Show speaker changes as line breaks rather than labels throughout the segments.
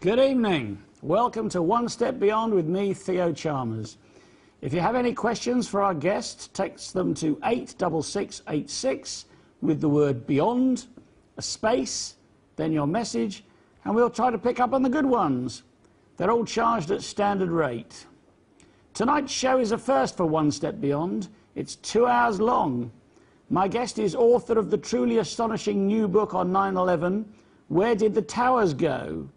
Good evening. Welcome to One Step Beyond with me, Theo Chalmers. If you have any questions for our guests, text them to 86686 with the word beyond, a space, then your message, and we'll try to pick up on the good ones. They're all charged at standard rate. Tonight's show is a first for One Step Beyond. It's 2 hours long. My guest is author of the truly astonishing new book on 9/11, Where Did the Towers Go?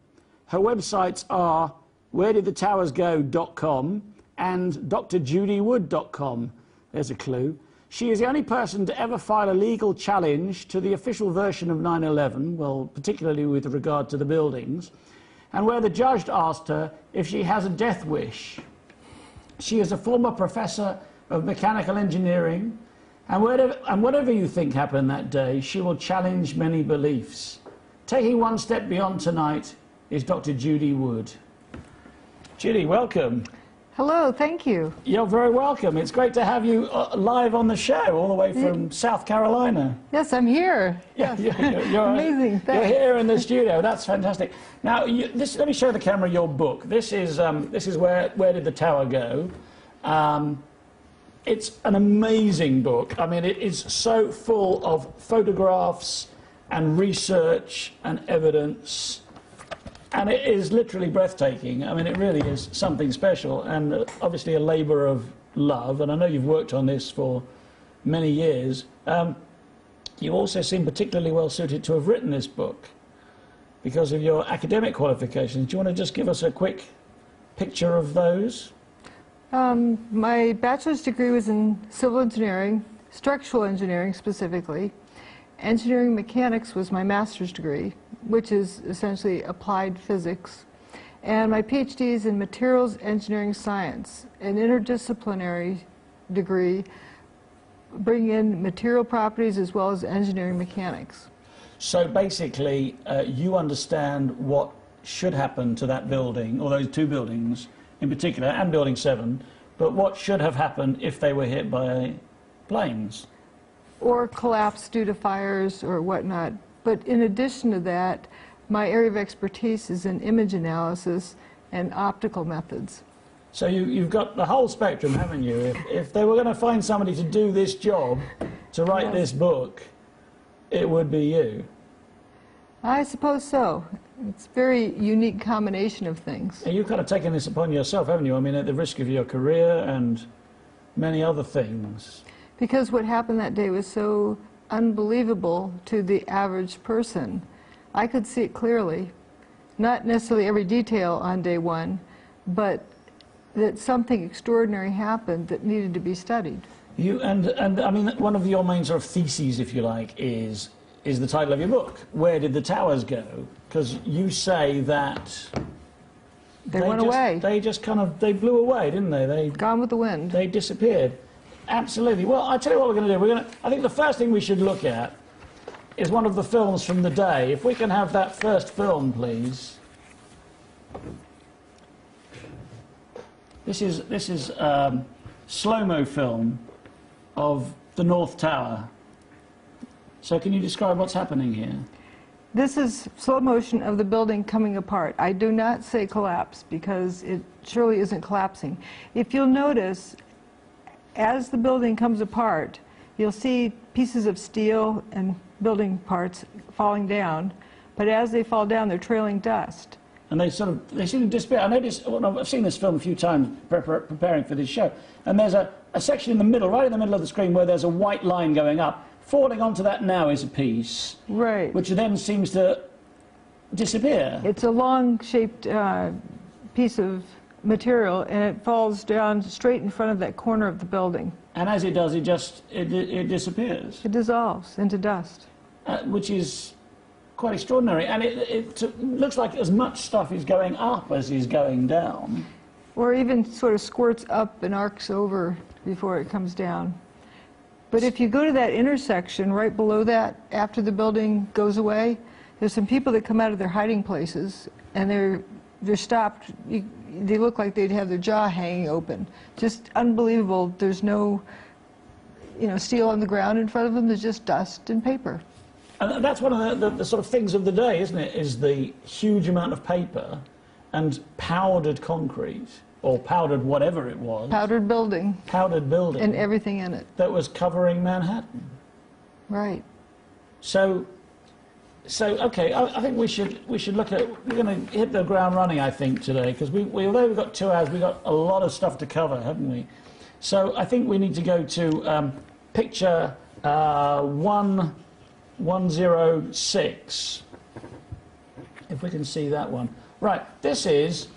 Her websites are wheredidthetowersgo.com and drjudywood.com. There's a clue. She is the only person to ever file a legal challenge to the official version of 9/11, well, particularly with regard to the buildings, and where the judge asked her if she has a death wish. She is a former professor of mechanical engineering, and whatever you think happened that day, she will challenge many beliefs. Taking one step beyond tonight is Dr. Judy Wood. Judy, welcome.
Hello, thank you.
You're very welcome. It's great to have you live on the show, all the way from South Carolina.
Yes, I'm here.
Yeah,
yes.
you're
Amazing.
You're here in the studio. That's fantastic. Now, let me show the camera your book. This is Where Did the Tower Go? It's an amazing book. I mean, it is so full of photographs and research and evidence. And it is literally breathtaking. I mean, it really is something special, and obviously a labour of love. And I know you've worked on this for many years. You also seem particularly well suited to have written this book because of your academic qualifications. Do you want to just give us a quick picture of those?
My bachelor's degree was in civil engineering, structural engineering specifically. Engineering mechanics was my master's degree, which is essentially applied physics. And my PhD is in materials engineering science, an interdisciplinary degree, bringing in material properties as well as engineering mechanics.
So basically, you understand what should happen to that building, or those two buildings in particular, and Building 7, but what should have happened if they were hit by planes?
Or collapse due to fires or whatnot. But in addition to that, my area of expertise is in image analysis and optical methods.
So you've got the whole spectrum, haven't you? If they were going to find somebody to do this job, to write this book, it would be you.
I suppose so. It's a very unique combination of things.
And you've kind of taken this upon yourself, haven't you? I mean, at the risk of your career and many other things.
Because what happened that day was so unbelievable to the average person. I could see it clearly. Not necessarily every detail on day one, but that something extraordinary happened that needed to be studied.
And I mean, one of your main sort of theses, if you like, is the title of your book, Where Did the Towers Go? Because you say that
they went away.
They just kind of, they blew away, didn't they?
Gone with the wind.
They disappeared. Absolutely. Well, I'll tell you what we're going to do. I think the first thing we should look at is one of the films from the day. If we can have that first film, please. This is slow-mo film of the North Tower. So can you describe what's happening here?
This is slow motion of the building coming apart. I do not say collapse because it surely isn't collapsing. If you'll notice, as the building comes apart, you'll see pieces of steel and building parts falling down, but as they fall down, they're trailing dust.
And they seem to disappear. I noticed, well, I've seen this film a few times preparing for this show, and there's a section in the middle, right in the middle of the screen, where there's a white line going up. Falling onto that now is a piece,
right,
which then seems to disappear.
It's a long-shaped piece of material, and it falls down straight in front of that corner of the building.
And as it does, it disappears.
It dissolves into dust.
Which is quite extraordinary. And it looks like as much stuff is going up as is going down.
Or even sort of squirts up and arcs over before it comes down. But if you go to that intersection right below that, after the building goes away, there's some people that come out of their hiding places, and they're stopped. They look like they'd have their jaw hanging open. Just unbelievable. There's no, steel on the ground in front of them. There's just dust and paper.
And that's one of the sort of things of the day, isn't it? Is the huge amount of paper and powdered concrete, or powdered whatever it was.
Powdered building.
Powdered building.
And everything in it.
That was covering Manhattan.
Right.
So okay, I think we should look at. We're going to hit the ground running, I think, today, because although we've got 2 hours, we've got a lot of stuff to cover, haven't we? So I think we need to go to picture 106, if we can see that one. Right, this is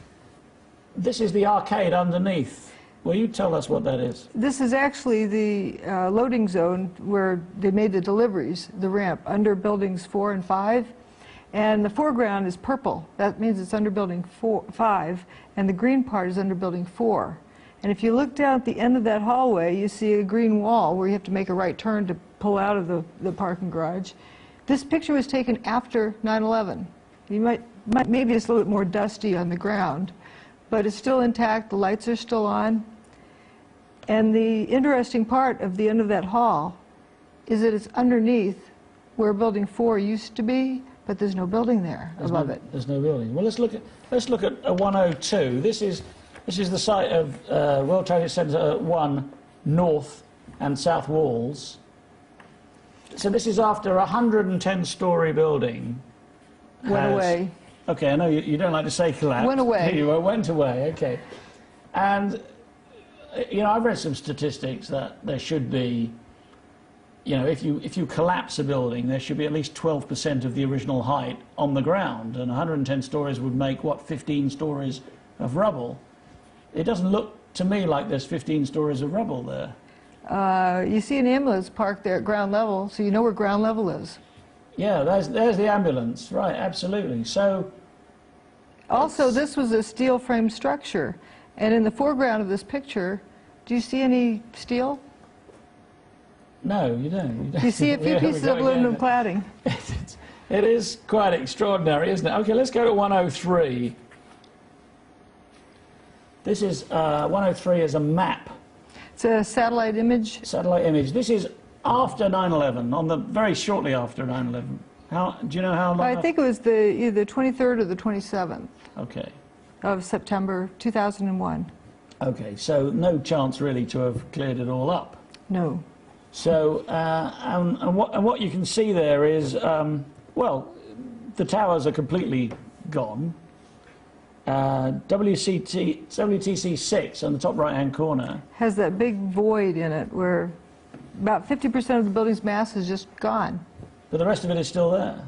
the arcade underneath. Will you tell us what that is?
This is actually the loading zone where they made the deliveries, the ramp, under buildings 4 and 5. And the foreground is purple. That means it's under building 5, and the green part is under building 4. And if you look down at the end of that hallway, you see a green wall where you have to make a right turn to pull out of the parking garage. This picture was taken after 9/11. You might maybe it's a little bit more dusty on the ground, but it's still intact. The lights are still on. And the interesting part of the end of that hall is that it's underneath where building 4 used to be, but there's no building there above it.
There's no building. Well, let's look at 102. This is the site of World Trade Center 1 north and south walls. So this is after a 110-story building.
Went away.
Okay, I know you don't like to say collapsed.
Went away.
You went away, okay. And, you know, I've read some statistics that there should be, you know, if you collapse a building, there should be at least 12% of the original height on the ground. And 110 stories would make, what, 15 stories of rubble? It doesn't look to me like there's 15 stories of rubble there.
You see an ambulance parked there at ground level, so you know where ground level is.
Yeah, there's the ambulance, right, absolutely. So,
also, this was a steel frame structure, and in the foreground of this picture, do you see any steel?
No, you don't.
You see a few pieces of aluminum cladding.
It is quite extraordinary, isn't it? Okay, let's go to 103. This is 103 is a map.
It's a satellite image.
Satellite image. This is after 9/11, very shortly after 9/11. Do you know how long?
I think it was either the 23rd or the 27th.
Okay.
Of September 2001.
Okay, so no chance really to have cleared it all up.
No.
So, and what you can see there is, well, the towers are completely gone. WTC 6 on the top right-hand corner
has that big void in it where about 50% of the building's mass is just gone.
But the rest of it is still there.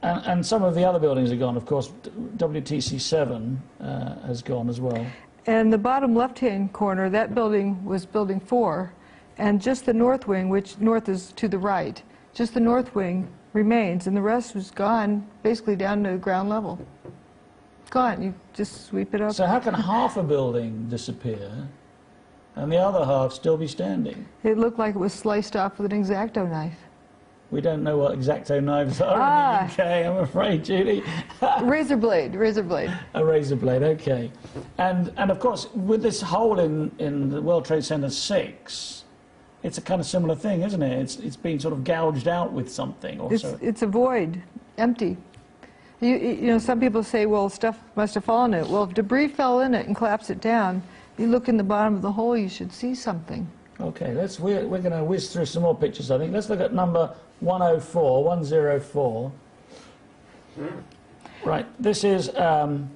And some of the other buildings are gone. Of course, WTC 7 has gone as well.
And the bottom left-hand corner, that building was building 4, and just the north wing, which north is to the right, just the north wing remains, and the rest was gone, basically down to ground level. Gone. You just sweep it up.
So how can half a building disappear and the other half still be standing?
It looked like it was sliced off with an X-Acto knife.
We don't know what X-Acto knives are in the UK, I'm afraid, Judy.
Razor blade, razor blade.
A razor blade, okay. And of course, with this hole in the World Trade Center 6, it's a kind of similar thing, isn't it? It's been sort of gouged out with something.
It's a void, empty. You know, some people say, well, stuff must have fallen in it. Well, if debris fell in it and collapsed it down, you look in the bottom of the hole, you should see something.
Okay, we're going to whiz through some more pictures, I think. Let's look at number 104. Right, this is...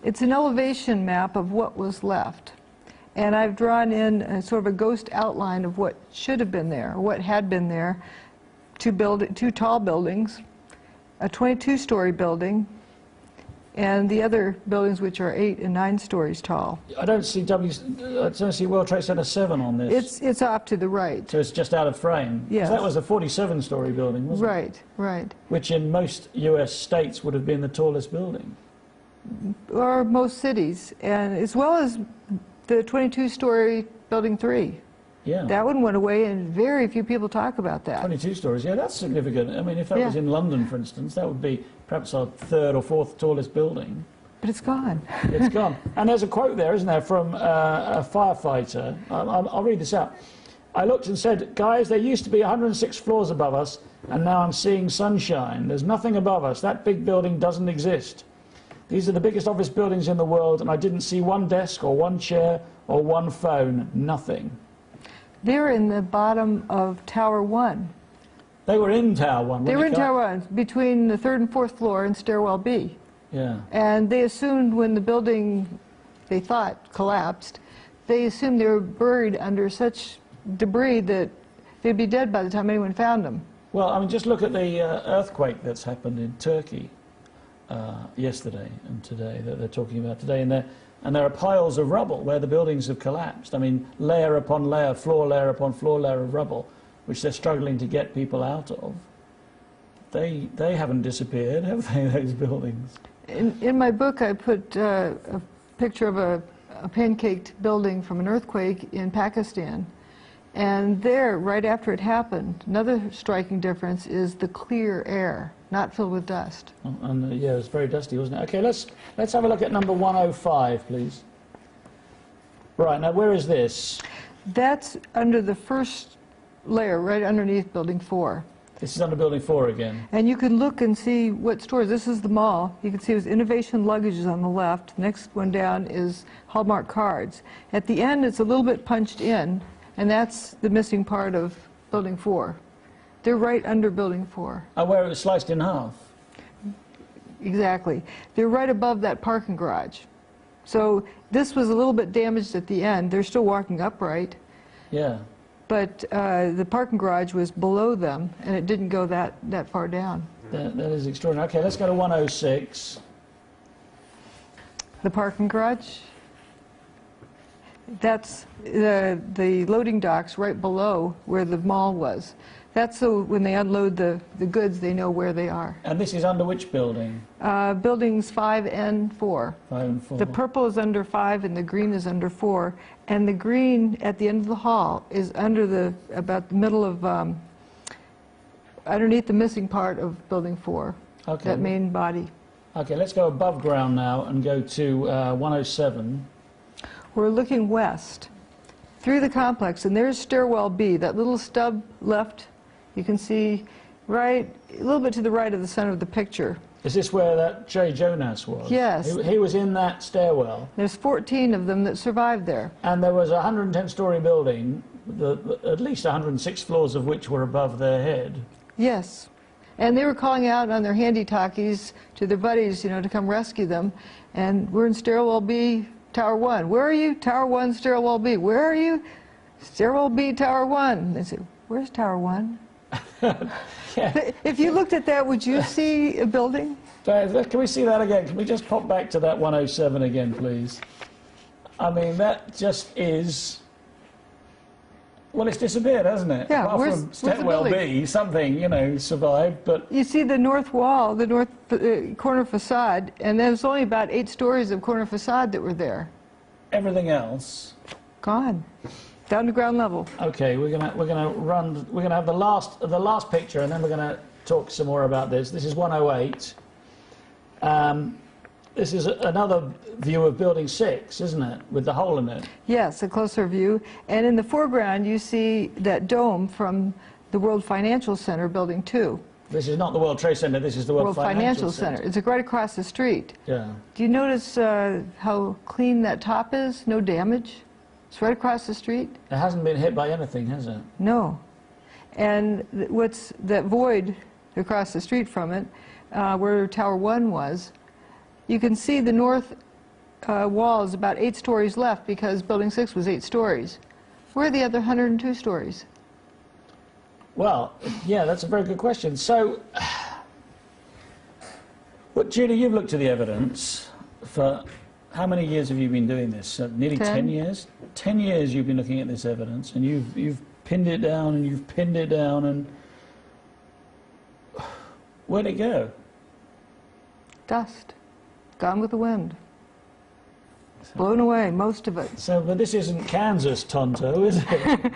It's an elevation map of what was left. And I've drawn in sort of a ghost outline of what should have been there, or what had been there. Two tall buildings, a 22-story building, and the other buildings which are 8 and 9 stories tall.
I don't see World Trade Center 7 on this.
It's off to the right.
So it's just out of frame.
Yes.
That was a 47-story building, wasn't it?
Right, right.
Which in most US states would have been the tallest building.
Or most cities, and as well as the 22-story building 3.
Yeah.
That one went away, and very few people talk about that.
22 stories, yeah, that's significant. I mean, if that was in London, for instance, that would be perhaps our 3rd or 4th tallest building.
But it's gone.
It's gone. And there's a quote there, isn't there, from a firefighter. I'll read this out. I looked and said, guys, there used to be 106 floors above us, and now I'm seeing sunshine. There's nothing above us. That big building doesn't exist. These are the biggest office buildings in the world, and I didn't see one desk or one chair or one phone, nothing.
They're in the bottom of Tower 1.
They were in Tower 1.
They were in Tower 1, between the 3rd and 4th floor and stairwell B.
Yeah.
And they assumed when the building, they thought, collapsed, they assumed they were buried under such debris that they'd be dead by the time anyone found them.
Well, I mean, just look at the earthquake that's happened in Turkey yesterday and today, that they're talking about today, and there are piles of rubble where the buildings have collapsed. I mean, layer upon layer, floor layer upon floor layer of rubble, which they're struggling to get people out of. They haven't disappeared, have they, those buildings?
In my book, I put a picture of a pancaked building from an earthquake in Pakistan. And there, right after it happened, another striking difference is the clear air, not filled with dust.
Oh, and yeah, it was very dusty, wasn't it? Okay, let's have a look at number 105, please. Right, now where is this?
That's under the first layer, right underneath Building 4.
This is under Building 4 again.
And you can look and see what stores. This is the mall. You can see there's Innovation Luggages on the left. Next one down is Hallmark Cards. At the end, it's a little bit punched in, and that's the missing part of Building 4. They're right under Building 4.
Where it was sliced in half.
Exactly. They're right above that parking garage. So this was a little bit damaged at the end. They're still walking upright.
Yeah.
But the parking garage was below them, and it didn't go that far down.
That is extraordinary. Okay, let's go to 106.
The parking garage? That's the loading docks right below where the mall was. That's so when they unload the goods, they know where they are.
And this is under which building?
Buildings 5 and 4.
5 and 4.
The purple is under 5 and the green is under 4. And the green at the end of the hall is under about the middle of, underneath the missing part of Building 4,
okay.
That main body.
Okay, let's go above ground now and go to 107.
We're looking west through the complex, and there's stairwell B, that little stub left. You can see right, a little bit to the right of the center of the picture.
Is this where that J. Jonas was?
Yes.
He was in that stairwell.
There's 14 of them that survived there.
And there was a 110-story building, at least 106 floors of which were above their head.
Yes. And they were calling out on their handy-talkies to their buddies, you know, to come rescue them. And we're in stairwell B, Tower 1. Where are you? Tower 1, stairwell B. Where are you? Stairwell B, Tower 1. They said, where's Tower 1?
Yeah.
If you looked at that, would you see a building?
Can we see that again? Can we just pop back to that 107 again, please? I mean, that just is... Well, it's disappeared, hasn't it?
Yeah,
Apart from stairwell B, something, you know, survived, but...
You see the north wall, the north corner facade, and there's only about 8 stories of corner facade that were there.
Everything else...
Gone. Down to ground level.
Okay, we're gonna have the last picture, and then we're gonna talk some more about this. This is 108. This is another view of Building 6, isn't it, with the hole in it?
Yes, a closer view. And in the foreground, you see that dome from the World Financial Center, Building 2.
This is not the World Trade Center. This is the World Financial Center.
It's right across the street.
Yeah.
Do you notice how clean that top is? No damage. It's right across the street.
It hasn't been hit by anything, has it?
No. And what's that void across the street from it, where Tower 1 was, you can see the north wall is about 8 stories left because Building 6 was 8 stories. Where are the other 102 stories?
Well, yeah, that's a very good question. So, well, Judy, you've looked at the evidence for how many years have you been doing this? Nearly 10 years? 10 years you've been looking at this evidence, and you've pinned it down, and you've pinned it down, and where'd it go?
Dust. Gone with the wind. Blown away, most of it.
So, but this isn't Kansas, Tonto, is it?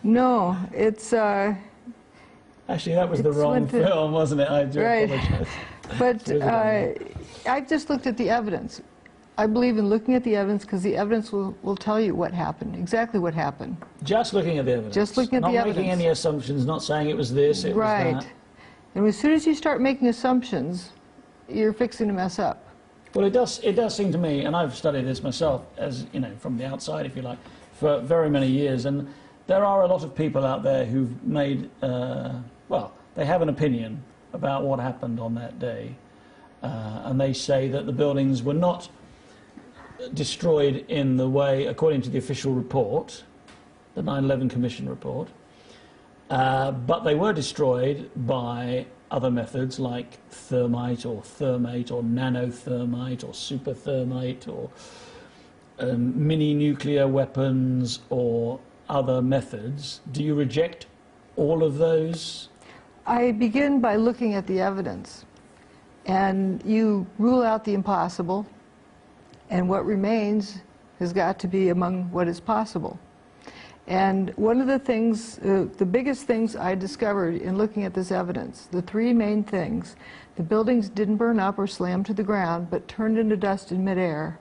No, it's...
Actually, that was the wrong film, wasn't it? I do apologize.
But I've just looked at the evidence. I believe in looking at the evidence because the evidence will tell you what happened, exactly what happened.
Just looking at the evidence?
Just looking at the evidence.
Not making any assumptions, not saying it was this, it was that.
Right. And as soon as you start making assumptions, you're fixing to mess up.
Well, it does seem to me, and I've studied this myself, as you know, from the outside, if you like, for very many years, and there are a lot of people out there who've made, well, they have an opinion about what happened on that day, and they say that the buildings were not destroyed in the way, according to the official report, the 9/11 Commission report, but they were destroyed by other methods like thermite or thermate or nanothermite or superthermite or mini nuclear weapons or other methods. Do you reject all of those?
I begin by looking at the evidence, and you rule out the impossible, and what remains has got to be among what is possible. And one of the things, the biggest things I discovered in looking at this evidence, the three main things: the buildings didn't burn up or slam to the ground, but turned into dust in midair.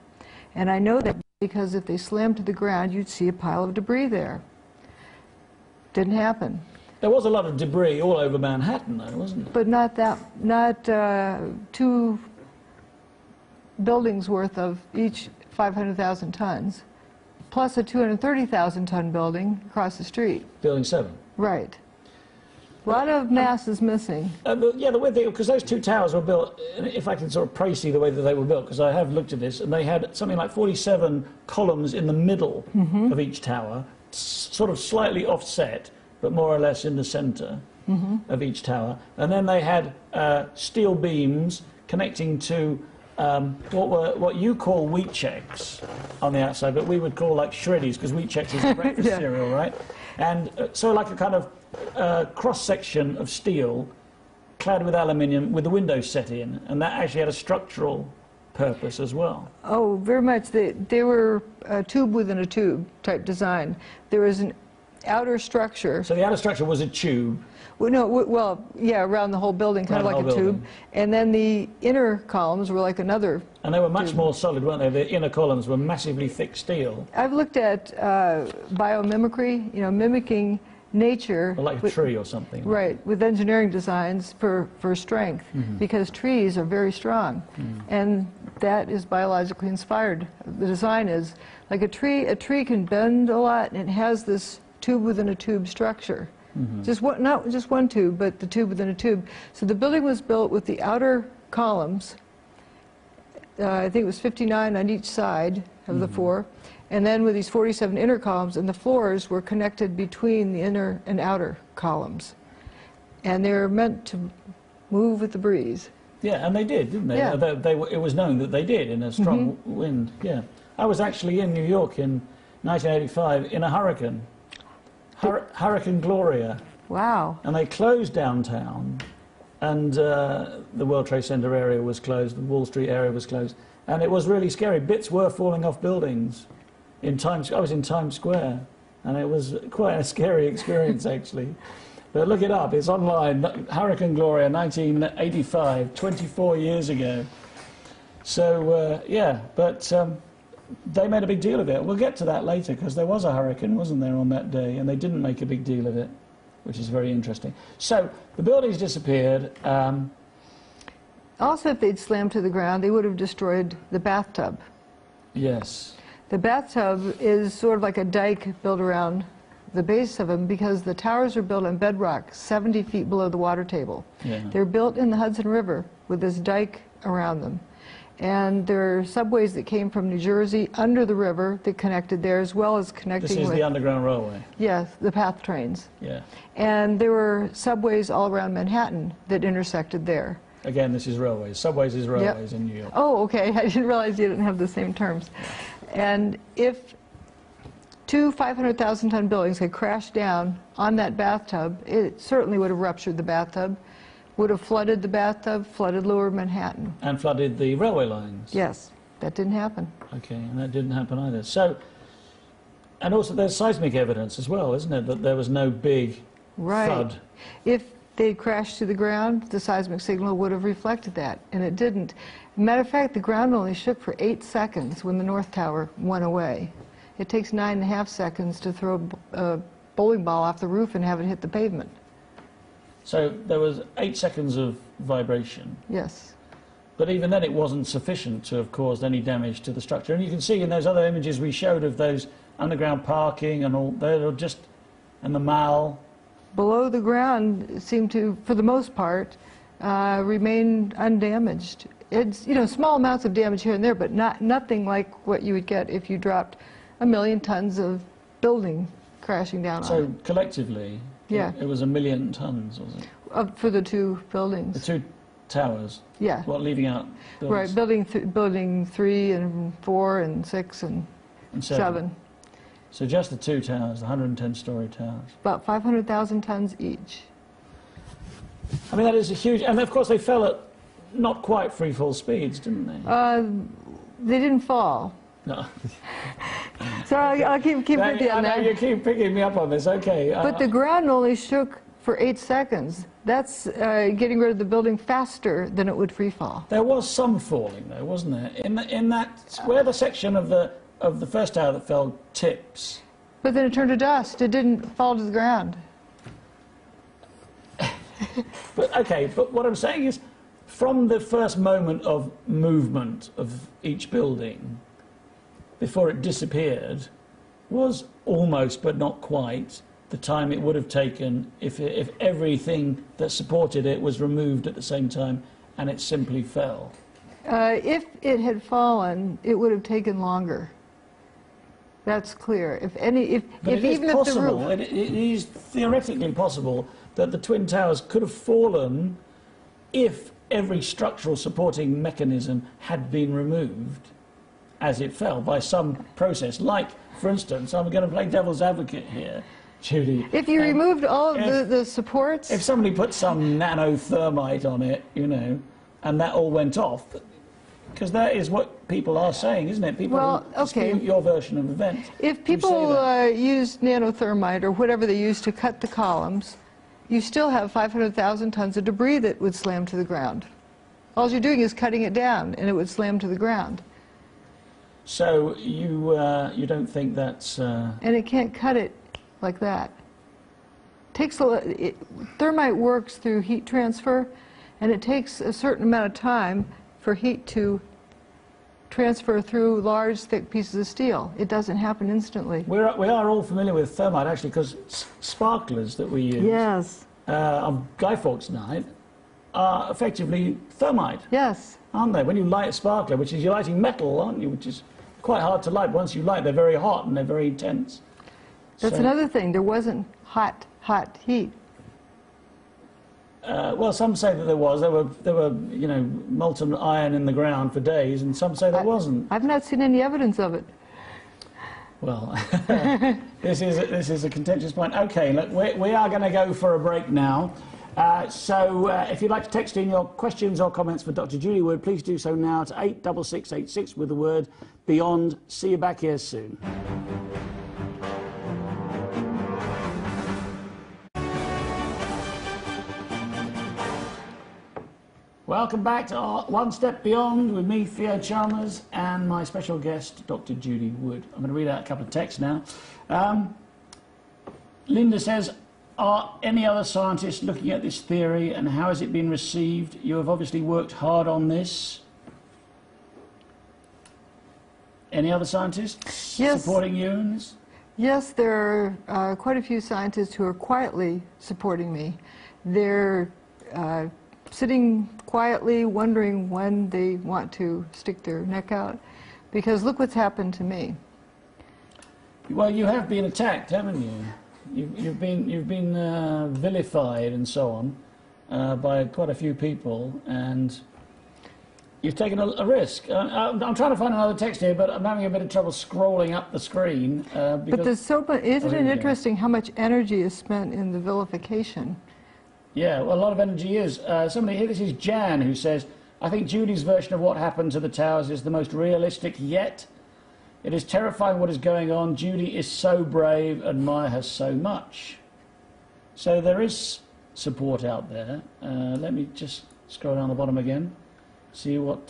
And I know that because if they slammed to the ground, you'd see a pile of debris there. Didn't happen.
There was a lot of debris all over Manhattan, though, wasn't there?
But not 2 buildings worth of each 500,000 tons, plus a 230,000-ton building across the street.
Building 7.
Right. A lot of mass is missing.
Yeah, the weird thing, because those 2 towers were built, if I can sort of précis the way that they were built, because I have looked at this, and they had something like 47 columns in the middle of each tower, sort of slightly offset, but more or less in the center of each tower. And then they had steel beams connecting to what you call wheat checks on the outside, but we would call like shreddies, because wheat checks is breakfast cereal, right? And so like a kind of cross-section of steel clad with aluminium with the windows set in, and that actually had a structural purpose as well.
Oh, very much. They were a tube within a tube type design. There was an outer structure.
So the outer structure was a tube.
Well, no, well, yeah, around the whole building, kind of like a tube. And then the inner columns were like another.
And they were much more solid, weren't they? The inner columns were massively thick steel.
I've looked at biomimicry, you know, mimicking nature.
Or like a tree or something.
Right, with engineering designs for strength, because trees are very strong. And that is biologically inspired. The design is like a tree can bend a lot, and it has this tube within a tube structure. Not just one tube, but the tube within a tube. So the building was built with the outer columns, I think it was 59 on each side of the 4, and then with these 47 inner columns, and the floors were connected between the inner and outer columns. And they're meant to move with the breeze.
Yeah, and they did, didn't they?
Yeah.
It was known that they did in a strong wind, yeah. I was actually in New York in 1985 in a hurricane. Hurricane Gloria.
Wow.
And they closed downtown, and the World Trade Center area was closed, the Wall Street area was closed, and it was really scary. Bits were falling off buildings. I was in Times Square, and it was quite a scary experience, actually. But look it up, it's online. Hurricane Gloria, 1985, 24 years ago. So, yeah, but they made a big deal of it. We'll get to that later, because there was a hurricane, wasn't there, on that day, and they didn't make a big deal of it, which is very interesting. So the buildings disappeared.
Also, if they'd slammed to the ground, they would have destroyed the bathtub.
Yes.
The bathtub is sort of like a dike built around the base of them, because the towers are built on bedrock 70 feet below the water table.
Yeah.
They're built in the Hudson River with this dike around them. And there are subways that came from New Jersey under the river that connected there, as well as connecting with...
This is the Underground Railway.
Yes, the PATH trains.
Yeah.
And there were subways all around Manhattan that intersected there.
Again, this is railways. Subways is railways in New York.
Oh, okay. I didn't realize you didn't have the same terms. And if 2 500,000-ton buildings had crashed down on that bathtub, it certainly would have ruptured the bathtub, would have flooded the bathtub, flooded lower Manhattan.
And flooded the railway lines.
Yes, that didn't happen.
Okay, and that didn't happen either. So, and also there's seismic evidence as well, isn't it, that there was no big thud?
If they crashed to the ground, the seismic signal would have reflected that, and it didn't. Matter of fact, the ground only shook for 8 seconds when the North Tower went away. It takes 9.5 seconds to throw a bowling ball off the roof and have it hit the pavement.
So there was 8 seconds of vibration.
Yes.
But even then, it wasn't sufficient to have caused any damage to the structure. And you can see in those other images we showed of those underground parking and all, they're just, and the mall.
Below the ground seemed to, for the most part, remain undamaged. It's, you know, small amounts of damage here and there, but nothing like what you would get if you dropped 1 million tons of building crashing down on it.
So collectively,
Yeah.
it was 1 million tons, was it?
For the two buildings.
The two towers.
Yeah.
What, leaving out
Right,
buildings?
building 3 and 4 and 6 and
And
7.
So just the two towers, the 110-story towers.
About 500,000 tons each.
I mean, that is a huge... And of course, they fell at not quite free fall speeds, didn't they?
They didn't fall.
No.
So I'll keep with you
I
on
know,
that.
you keep picking me up on this, okay.
But the ground only shook for 8 seconds. That's getting rid of the building faster than it would free fall.
There was some falling, though, wasn't there? In that... Where the section of the first tower that fell tips...
But then it turned to dust. It didn't fall to the ground.
But, okay, but what I'm saying is, from the first moment of movement of each building, before it disappeared, was almost, but not quite, the time it would have taken if everything that supported it was removed at the same time and it simply fell.
If it had fallen, it would have taken longer. That's clear.
But it is possible, it is theoretically possible that the Twin Towers could have fallen if every structural supporting mechanism had been removed as it fell by some process. Like, for instance, I'm going to play devil's advocate here, Judy.
If you removed all of the supports...
If somebody put some nanothermite on it, you know, and that all went off, because that is what people are saying, isn't it? People dispute your version of events.
If people used nanothermite or whatever they used to cut the columns, you still have 500,000 tons of debris that would slam to the ground. All you're doing is cutting it down, and it would slam to the ground.
So you don't think that's...
And it can't cut it like that. Thermite works through heat transfer, and it takes a certain amount of time for heat to transfer through large, thick pieces of steel. It doesn't happen instantly.
We are all familiar with thermite, actually, because sparklers that we use
Yes.
on Guy Fawkes Night are effectively thermite,
Yes.
aren't they? When you light a sparkler, which is you're lighting metal, aren't you? Which is quite hard to light. Once you light, they're very hot and they're very intense.
That's another thing. There wasn't hot heat.
Well, some say that there was. There were, you know, molten iron in the ground for days, and some say there wasn't.
I've not seen any evidence of it.
Well, this is a contentious point. Okay, look, we are going to go for a break now. So if you'd like to text in your questions or comments for Dr. Judy Wood, please do so now to 86686 with the word BEYOND. See you back here soon. Welcome back to our One Step Beyond with me, Theo Chalmers, and my special guest, Dr. Judy Wood. I'm going to read out a couple of texts now. Linda says, are any other scientists looking at this theory and how has it been received? You have obviously worked hard on this. Any other scientists supporting you in this?
Yes, there are quite a few scientists who are quietly supporting me. They're sitting quietly wondering when they want to stick their neck out, because look what's happened to me.
Well, you have been attacked, haven't you? You've been vilified and so on by quite a few people, and you've taken a risk. I'm trying to find another text here, but I'm having a bit of trouble scrolling up the screen.
But there's isn't it interesting how much energy is spent in the vilification?
Yeah, well, a lot of energy is. Somebody here, this is Jan, who says, I think Judy's version of what happened to the towers is the most realistic yet. It is terrifying what is going on. Judy is so brave, admire her so much. So there is support out there. Let me just scroll down the bottom again. See what,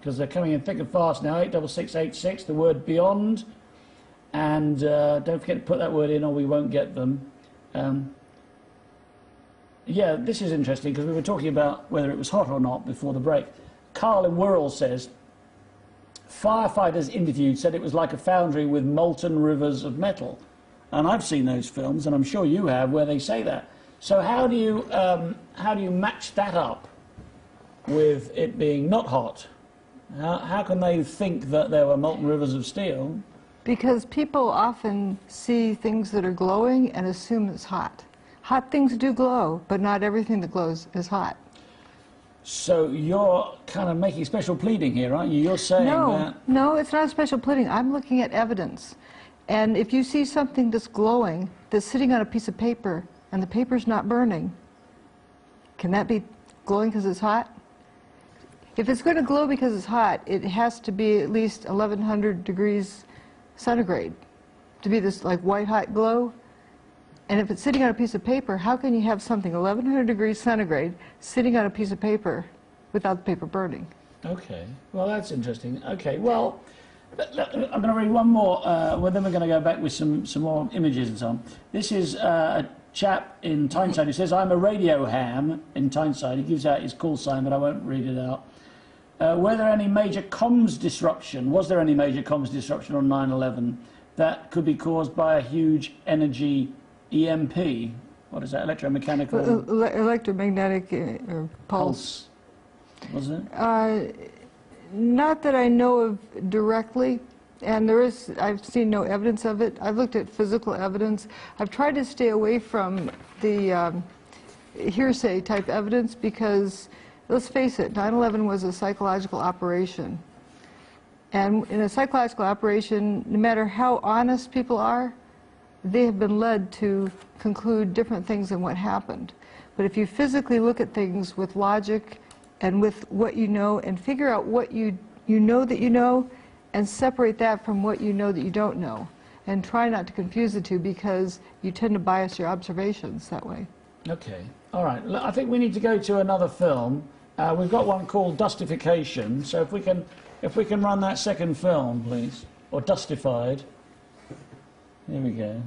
because they're coming in thick and fast now, 86686, the word BEYOND. And don't forget to put that word in or we won't get them. Yeah, this is interesting because we were talking about whether it was hot or not before the break. Carl in Wirral says, firefighters interviewed said it was like a foundry with molten rivers of metal. And I've seen those films, and I'm sure you have, where they say that. So how do you match that up with it being not hot? How can they think that there were molten rivers of steel?
Because people often see things that are glowing and assume it's hot. Hot things do glow, but not everything that glows is hot.
So you're kind of making special pleading here, aren't you? You're saying that...
No, it's not special pleading. I'm looking at evidence. And if you see something that's glowing, that's sitting on a piece of paper, and the paper's not burning, can that be glowing because it's hot? If it's going to glow because it's hot, it has to be at least 1100 degrees centigrade to be this like white hot glow. And if it's sitting on a piece of paper, how can you have something 1100 degrees centigrade sitting on a piece of paper without the paper burning?
Okay, well that's interesting. Okay, well, I'm going to read one more, well then we're going to go back with some more images and so on. This is a chap in Tyneside who says, I'm a radio ham in Tyneside. He gives out his call sign, but I won't read it out. Were there any major comms disruption? Was there any major comms disruption on 9/11 that could be caused by a huge energy EMP? What is that? Electromechanical?
Electromagnetic pulse.
Was it?
Not that I know of directly, and I've seen no evidence of it. I've looked at physical evidence. I've tried to stay away from the hearsay type evidence because, let's face it, 9/11 was a psychological operation. And in a psychological operation, no matter how honest people are, they have been led to conclude different things than what happened. But if you physically look at things with logic and with what you know and figure out what you know that you know and separate that from what you know that you don't know and try not to confuse the two because you tend to bias your observations that way.
Okay, all right. I think we need to go to another film. We've got one called Dustification, so if we can run that second film, please, or Dustified. Here we go.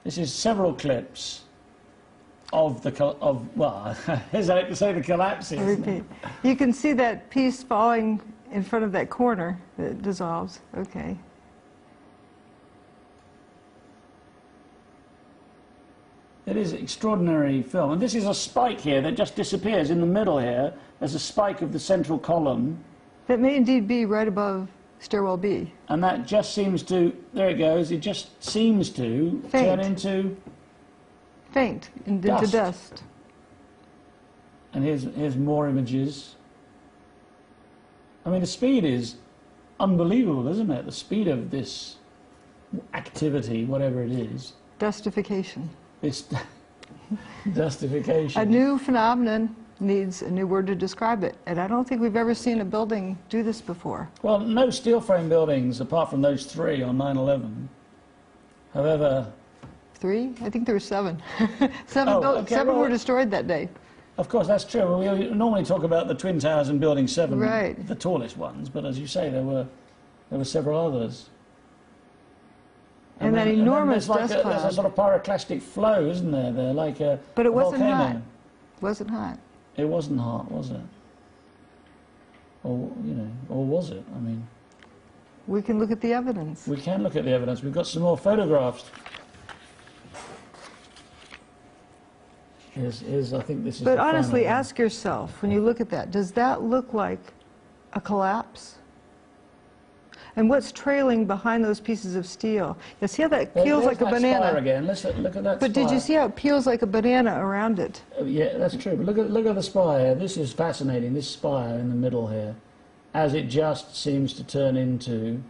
This is several clips of well, as I like to say, the collapses.
Repeat. You can see that piece falling in front of that corner that dissolves. Okay.
It is an extraordinary film, and this is a spike here that just disappears in the middle here. There's a spike of the central column.
That may indeed be right above stairwell B.
And that just seems to, there it goes, it just seems to turn into...
Faint, into dust.
And here's more images. I mean, the speed is unbelievable, isn't it? The speed of this activity, whatever it is.
Dustification.
This dustification.
A new phenomenon needs a new word to describe it. And I don't think we've ever seen a building do this before.
Well, no steel frame buildings, apart from those 3 on 9/11, have ever...
3? I think there were 7. Seven were destroyed that day.
Of course, that's true. We normally talk about the Twin Towers and Building 7,
right,
the tallest ones, but as you say, there were several others.
And that enormous dust cloud.
There's a sort of pyroclastic flow, isn't there? There, like a
But it wasn't
volcano.
hot. It wasn't hot.
It wasn't hot, was it? Or, or was it? I mean...
We can look at the evidence.
We can look at the evidence. We've got some more photographs. I think this is
But honestly, ask yourself, when you look at that, does that look like a collapse? And what's trailing behind those pieces of steel? You see how that peels like a banana?
Spire again. Let's look at that.
But
spire.
did you see how it peels like a banana around it?
Yeah, that's true. But look at the spire. This is fascinating. This spire in the middle here, as it just seems to turn into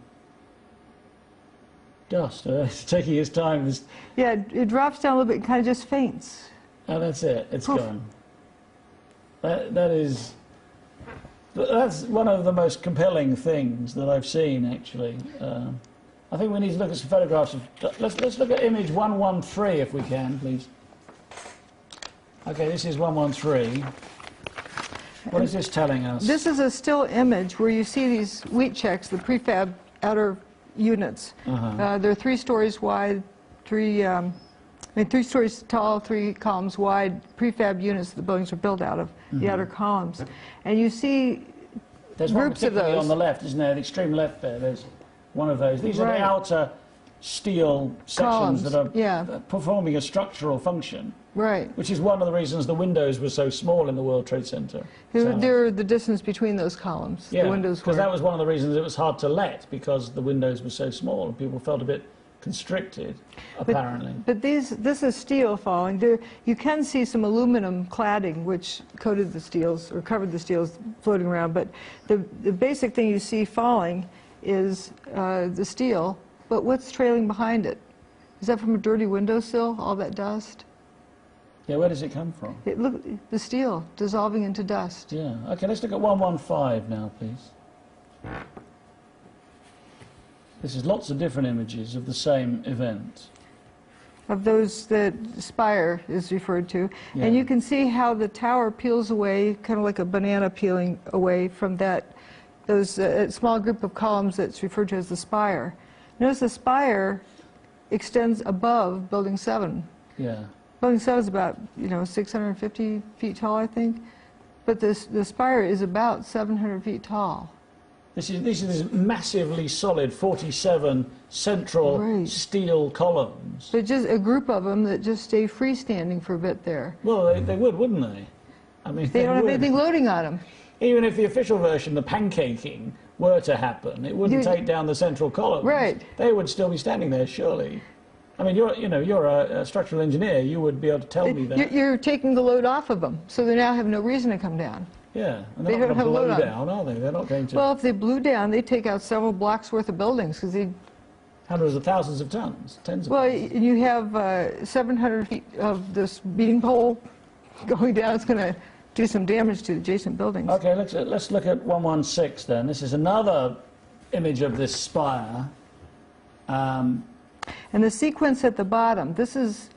dust. It's taking its time.
Yeah, it drops down a little bit and kind of just faints.
Oh, that's it. It's
Poof.
gone. That's one of the most compelling things that I've seen, actually. I think we need to look at some photographs of... Let's look at image 113, if we can, please. Okay, this is 113. What is this telling us?
This is a still image where you see these wheat checks, the prefab outer units. They're 3 stories wide, 3 stories tall, 3 columns wide, prefab units the buildings are built out of, the outer columns. And you see
There's one
groups of
particularly
those.
on the left, isn't there? The extreme left there. There's one of those. These are
Right.
the outer steel sections
Columns,
that are
yeah.
performing a structural function,
Right.
which is one of the reasons the windows were so small in the World Trade Center.
They're the distance between those columns.
Yeah,
the windows
because
were.
that was one of the reasons it was hard to let, because the windows were so small and people felt a bit constricted, apparently.
But this is steel falling. There, you can see some aluminum cladding which coated the steels or covered the steels floating around. But the basic thing you see falling is the steel. But what's trailing behind it? Is that from a dirty windowsill? All that dust?
Yeah, where does it come from?
Look, the steel dissolving into dust.
Yeah. Okay, let's look at 115 now, please. This is lots of different images of the same event.
Of those that Spire is referred to.
Yeah.
And you can see how the tower peels away, kind of like a banana peeling away from those small group of columns that's referred to as the spire. Notice the spire extends above Building 7.
Yeah.
Building 7 is about, 650 feet tall, I think. But the spire is about 700 feet tall.
This is these massively solid 47 central
Right.
steel columns.
But just a group of them that just stay freestanding for a bit there.
Well, they would, wouldn't they? I mean,
They don't have
would.
anything loading on them.
Even if the official version, the pancaking, were to happen, it wouldn't take down the central columns.
Right.
They would still be standing there, surely. I mean, you're a structural engineer. You would be able to tell me that.
You're taking the load off of them, so they now have no reason to come down.
Yeah, and
They
they're
don't
not
have
going to
load
blow
on.
down, are they? They're not going to.
Well, if they blew down, they'd take out several blocks worth of buildings because they.
Hundreds of thousands of tons, tens of
Well,
tons.
you have 700 feet of this beating pole going down. It's going to do some damage to adjacent buildings.
Okay, let's look at 116 then. This is another image of this spire.
And the sequence at the bottom, this is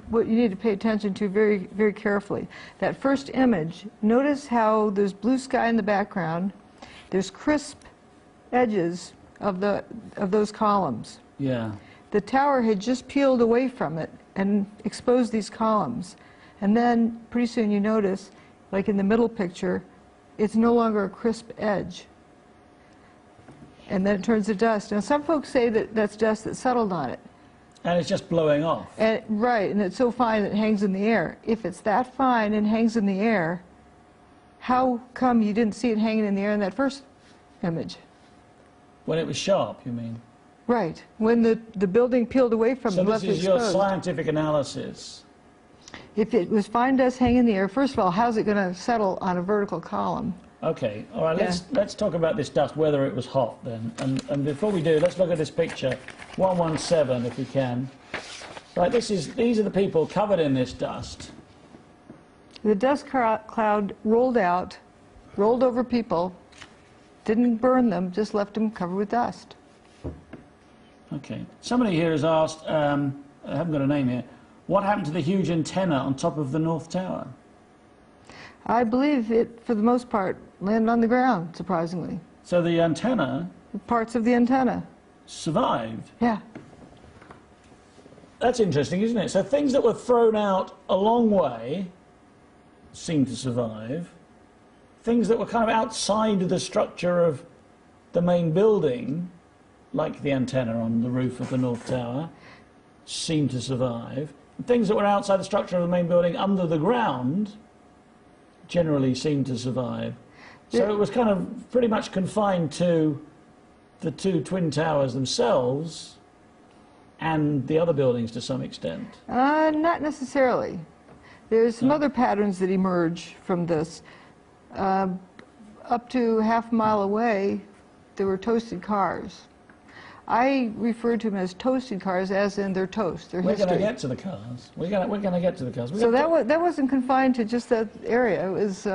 what you need to pay attention to very, very carefully. That first image, notice how there's blue sky in the background. There's crisp edges of those columns.
Yeah.
The tower had just peeled away from it and exposed these columns. And then pretty soon you notice, like in the middle picture, it's no longer a crisp edge. And then it turns to dust. Now some folks say that that's dust that settled on it.
And it's just blowing off.
Right, and it's so fine that it hangs in the air. If it's that fine and hangs in the air, how come you didn't see it hanging in the air in that first image?
When it was sharp, you mean?
Right, when the building peeled away from
So
it,
this
left
is your
exposed.
scientific analysis.
If it was fine dust hanging in the air, first of all, how's it going to settle on a vertical column?
Okay, all right,
Yeah.
let's talk about this dust, whether it was hot then. And before we do, let's look at this picture, 117 if we can. Right, these are the people covered in this dust.
The dust cloud rolled out, rolled over people, didn't burn them, just left them covered with dust.
Okay, somebody here has asked, I haven't got a name here, what happened to the huge antenna on top of the North Tower?
I believe it, for the most part, landed on the ground, surprisingly.
So the antenna
Parts of the antenna.
survived.
Yeah.
That's interesting, isn't it? So things that were thrown out a long way seem to survive. Things that were kind of outside of the structure of the main building, like the antenna on the roof of the North Tower, seem to survive. And things that were outside the structure of the main building under the ground generally seem to survive. So it was kind of pretty much confined to the two twin towers themselves and the other buildings to some extent.
Not necessarily. There's some other patterns that emerge from this. Up to half a mile away, there were toasted cars. I refer to them as toasted cars, as in they're toast, they're
We're going to
history.
get to the cars. We're going to get to the cars.
So that wasn't confined to just that area. It was.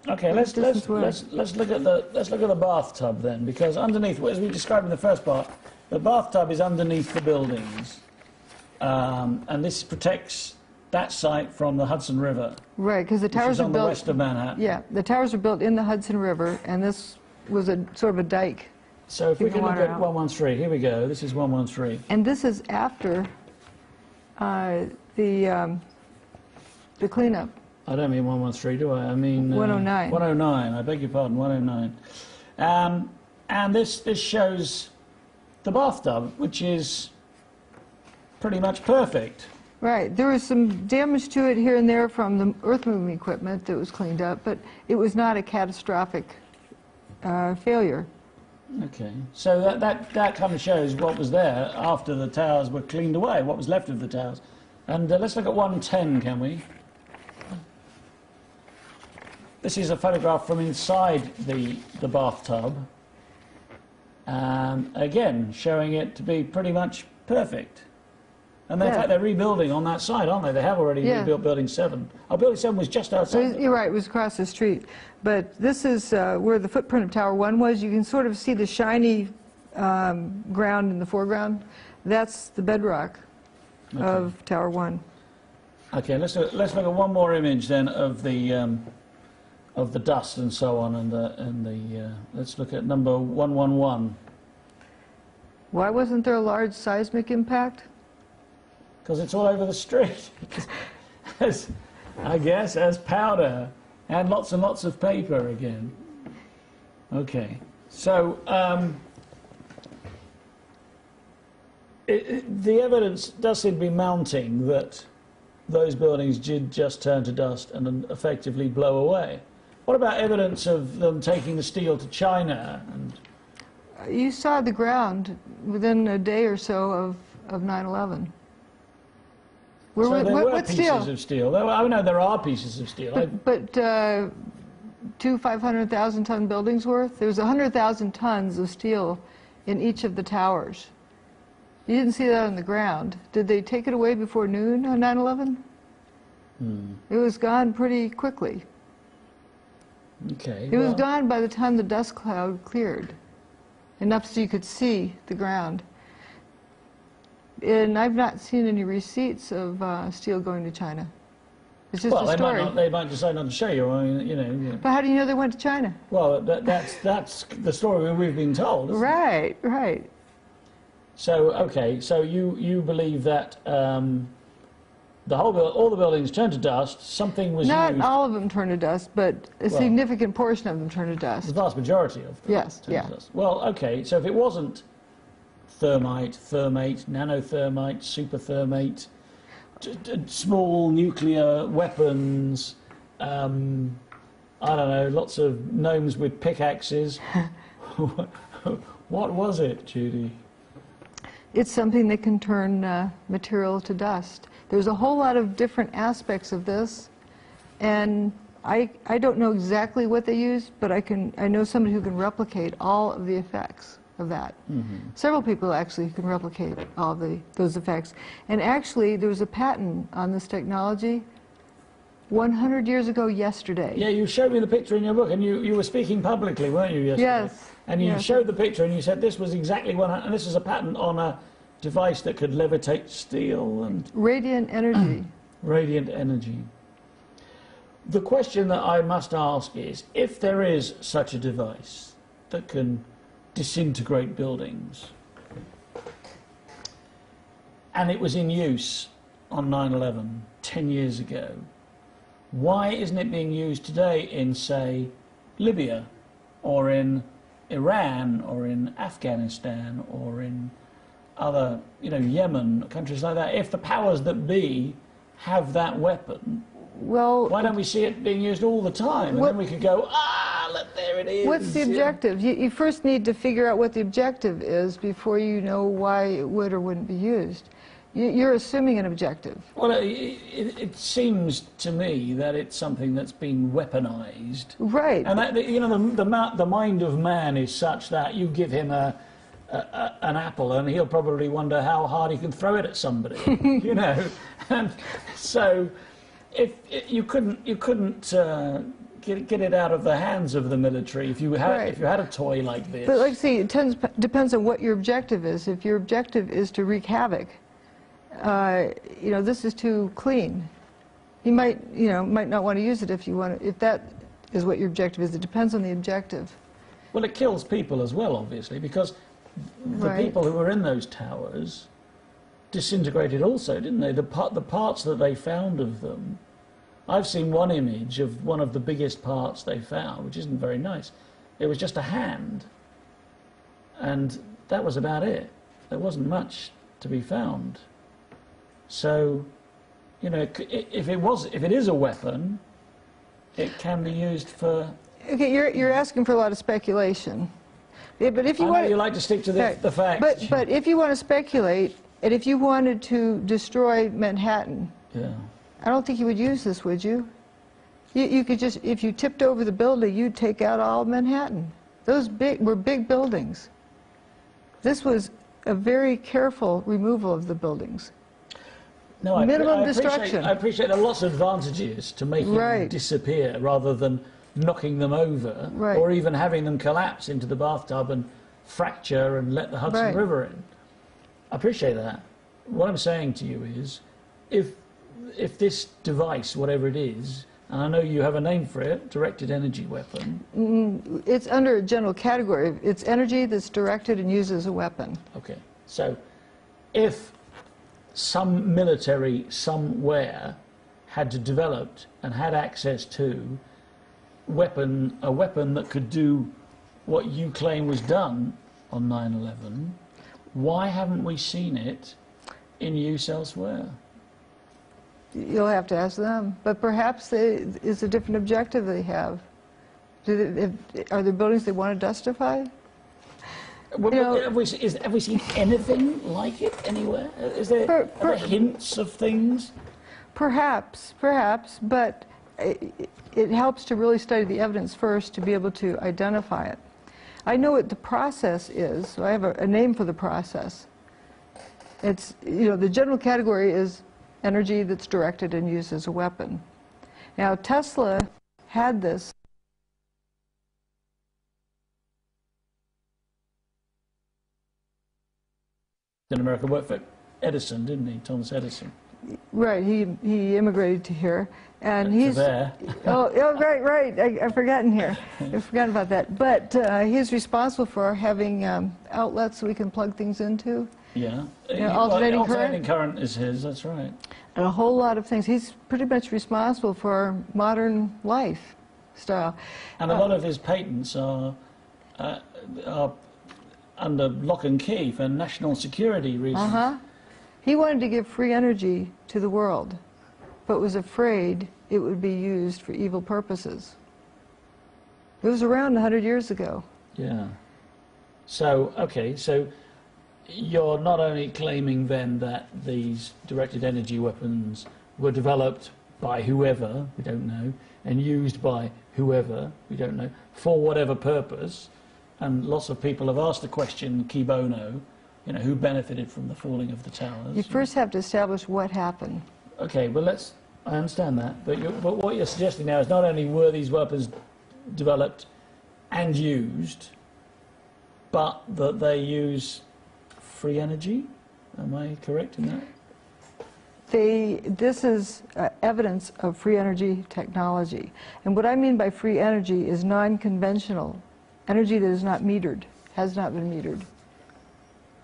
Okay, let's look at the bathtub then, because underneath, as we described in the first part, the bathtub is underneath the buildings, and this protects that site from the Hudson River,
Right, because the
which
towers
is
are
on the
built.
west of Manhattan.
Yeah, the towers are built in the Hudson River, and this was a sort of a dike.
So if we
Keep
can
the
look
water
at
out.
113, here we go. This is 113.
And this is after the cleanup.
I don't mean 113, do I? I mean
109.
109. I beg your pardon, 109. And this shows the bathtub, which is pretty much perfect.
Right. There was some damage to it here and there from the earth-moving equipment that was cleaned up, but it was not a catastrophic failure.
Okay. So that kind of shows what was there after the towers were cleaned away, what was left of the towers. And let's look at 110, can we? This is a photograph from inside the bathtub. Again, showing it to be pretty much perfect. And in fact, they're rebuilding on that side, aren't they? They have already rebuilt Building 7. Oh, Building 7 was just outside.
You're right, it was across the street. But this is where the footprint of Tower 1 was. You can sort of see the shiny ground in the foreground. That's the bedrock of Tower 1.
Okay, let's look at one more image then of the dust and so on, and let's look at number 111.
Why wasn't there a large seismic impact?
Because it's all over the street. I guess as powder and lots of paper again. Okay, so the evidence does seem to be mounting that those buildings did just turn to dust and then effectively blow away. What about evidence of them taking the steel to China? And
you saw the ground within a day or so of 9/11.
So there were
what
pieces of steel. I know there are pieces of steel.
But two 500,000-ton buildings worth? There was 100,000 tons of steel in each of the towers. You didn't see that on the ground. Did they take it away before noon on 9/11? It was gone pretty quickly.
Okay.
It was gone by the time the dust cloud cleared, enough so you could see the ground. And I've not seen any receipts of steel going to China. It's just a story.
They might decide not to show you. I mean, you know.
But how do you know they went to China?
Well, that's the story we've been told. Isn't
Right, right.
So okay, so you believe that all the buildings turned to dust. Something was
Not
used.
all of them turned to dust, but a significant portion of them turned to dust.
The vast majority of them.
Yes,
turned to dust. Well, okay, so if it wasn't thermite, nanothermite, superthermate, small nuclear weapons, I don't know, lots of gnomes with pickaxes. What was it, Judy?
It's something that can turn material to dust. There's a whole lot of different aspects of this, and I don't know exactly what they used, but I know somebody who can replicate all of the effects of that. Several people actually can replicate all of those effects. And actually, there was a patent on this technology 100 years ago yesterday.
Yeah, you showed me the picture in your book, and you were speaking publicly, weren't you, yesterday?
Yes.
And you showed the picture, and you said this was exactly and this is a patent on a device that could levitate steel and...
Radiant energy.
Radiant energy. The question that I must ask is, if there is such a device that can disintegrate buildings, and it was in use on 9/11, 10 years ago, why isn't it being used today in, say, Libya, or in Iran, or in Afghanistan, or in other, Yemen, countries like that? If the powers that be have that weapon,
well,
why don't we see it being used all the time? And then we could go, look, there it is.
What's the objective? You first need to figure out what the objective is before you know why it would or wouldn't be used. You're assuming an objective.
Well, it seems to me that it's something that's been weaponized.
Right.
And that, the mind of man is such that you give him an apple and he'll probably wonder how hard he can throw it at somebody, And so, if you couldn't get it out of the hands of the military if you had a toy like this.
But it depends on what your objective is. If your objective is to wreak havoc, this is too clean. You might not want to use it if that is what your objective is. It depends on the objective.
Well, it kills people as well, obviously, because the people who were in those towers disintegrated also, didn't they? The parts that they found of them I've seen one image of one of the biggest parts they found, which isn't very nice. It was just a hand, and that was about it. There wasn't much to be found. So, you know, if it is a weapon, it can be used for.
Okay, you're asking for a lot of speculation. Yeah, but if you
I know
want,
you like to stick to the facts.
But if you want to speculate, and if you wanted to destroy Manhattan,
yeah.
I don't think you would use this, would you? You could just, if you tipped over the building, you'd take out all of Manhattan. Those were big buildings. This was a very careful removal of the buildings.
No,
Minimum destruction.
I appreciate there are lots of advantages to making them disappear rather than knocking them over or even having them collapse into the bathtub and fracture and let the Hudson River in. I appreciate that. What I'm saying to you is, if this device, whatever it is, and I know you have a name for it, directed energy weapon.
It's under a general category. It's energy that's directed and used as a weapon.
Okay, so if some military somewhere had developed and had access to a weapon that could do what you claim was done on 9/11, why haven't we seen it in use elsewhere?
You'll have to ask them, but perhaps it's a different objective they have. Are there buildings they want to dustify?
Well, have we seen anything like it anywhere? Is there, are there hints of things?
Perhaps, but it helps to really study the evidence first to be able to identify it. I know what the process is, so I have a name for the process. It's, the general category is energy that's directed and used as a weapon. Now, Tesla had this.
In America, worked for Edison, didn't he? Thomas Edison.
Right. He immigrated to here, and he's
there.
oh right. I've forgotten here. I've forgotten about that. But he's responsible for having outlets we can plug things into.
Yeah.
Alternating
current is his. That's right.
And a whole lot of things. He's pretty much responsible for our modern lifestyle.
And a lot of his patents are under lock and key for national security reasons.
He wanted to give free energy to the world, but was afraid it would be used for evil purposes. It was around 100 years ago.
Yeah. So, okay, so you're not only claiming then that these directed energy weapons were developed by whoever, we don't know, and used by whoever, we don't know, for whatever purpose, and lots of people have asked the question, qui bono, who benefited from the falling of the towers.
You first have to establish what happened.
Okay, well, I understand that, but what you're suggesting now is not only were these weapons developed and used, but that they use free energy? Am I correct in that?
This is evidence of free energy technology. And what I mean by free energy is non-conventional energy that is not metered, has not been metered.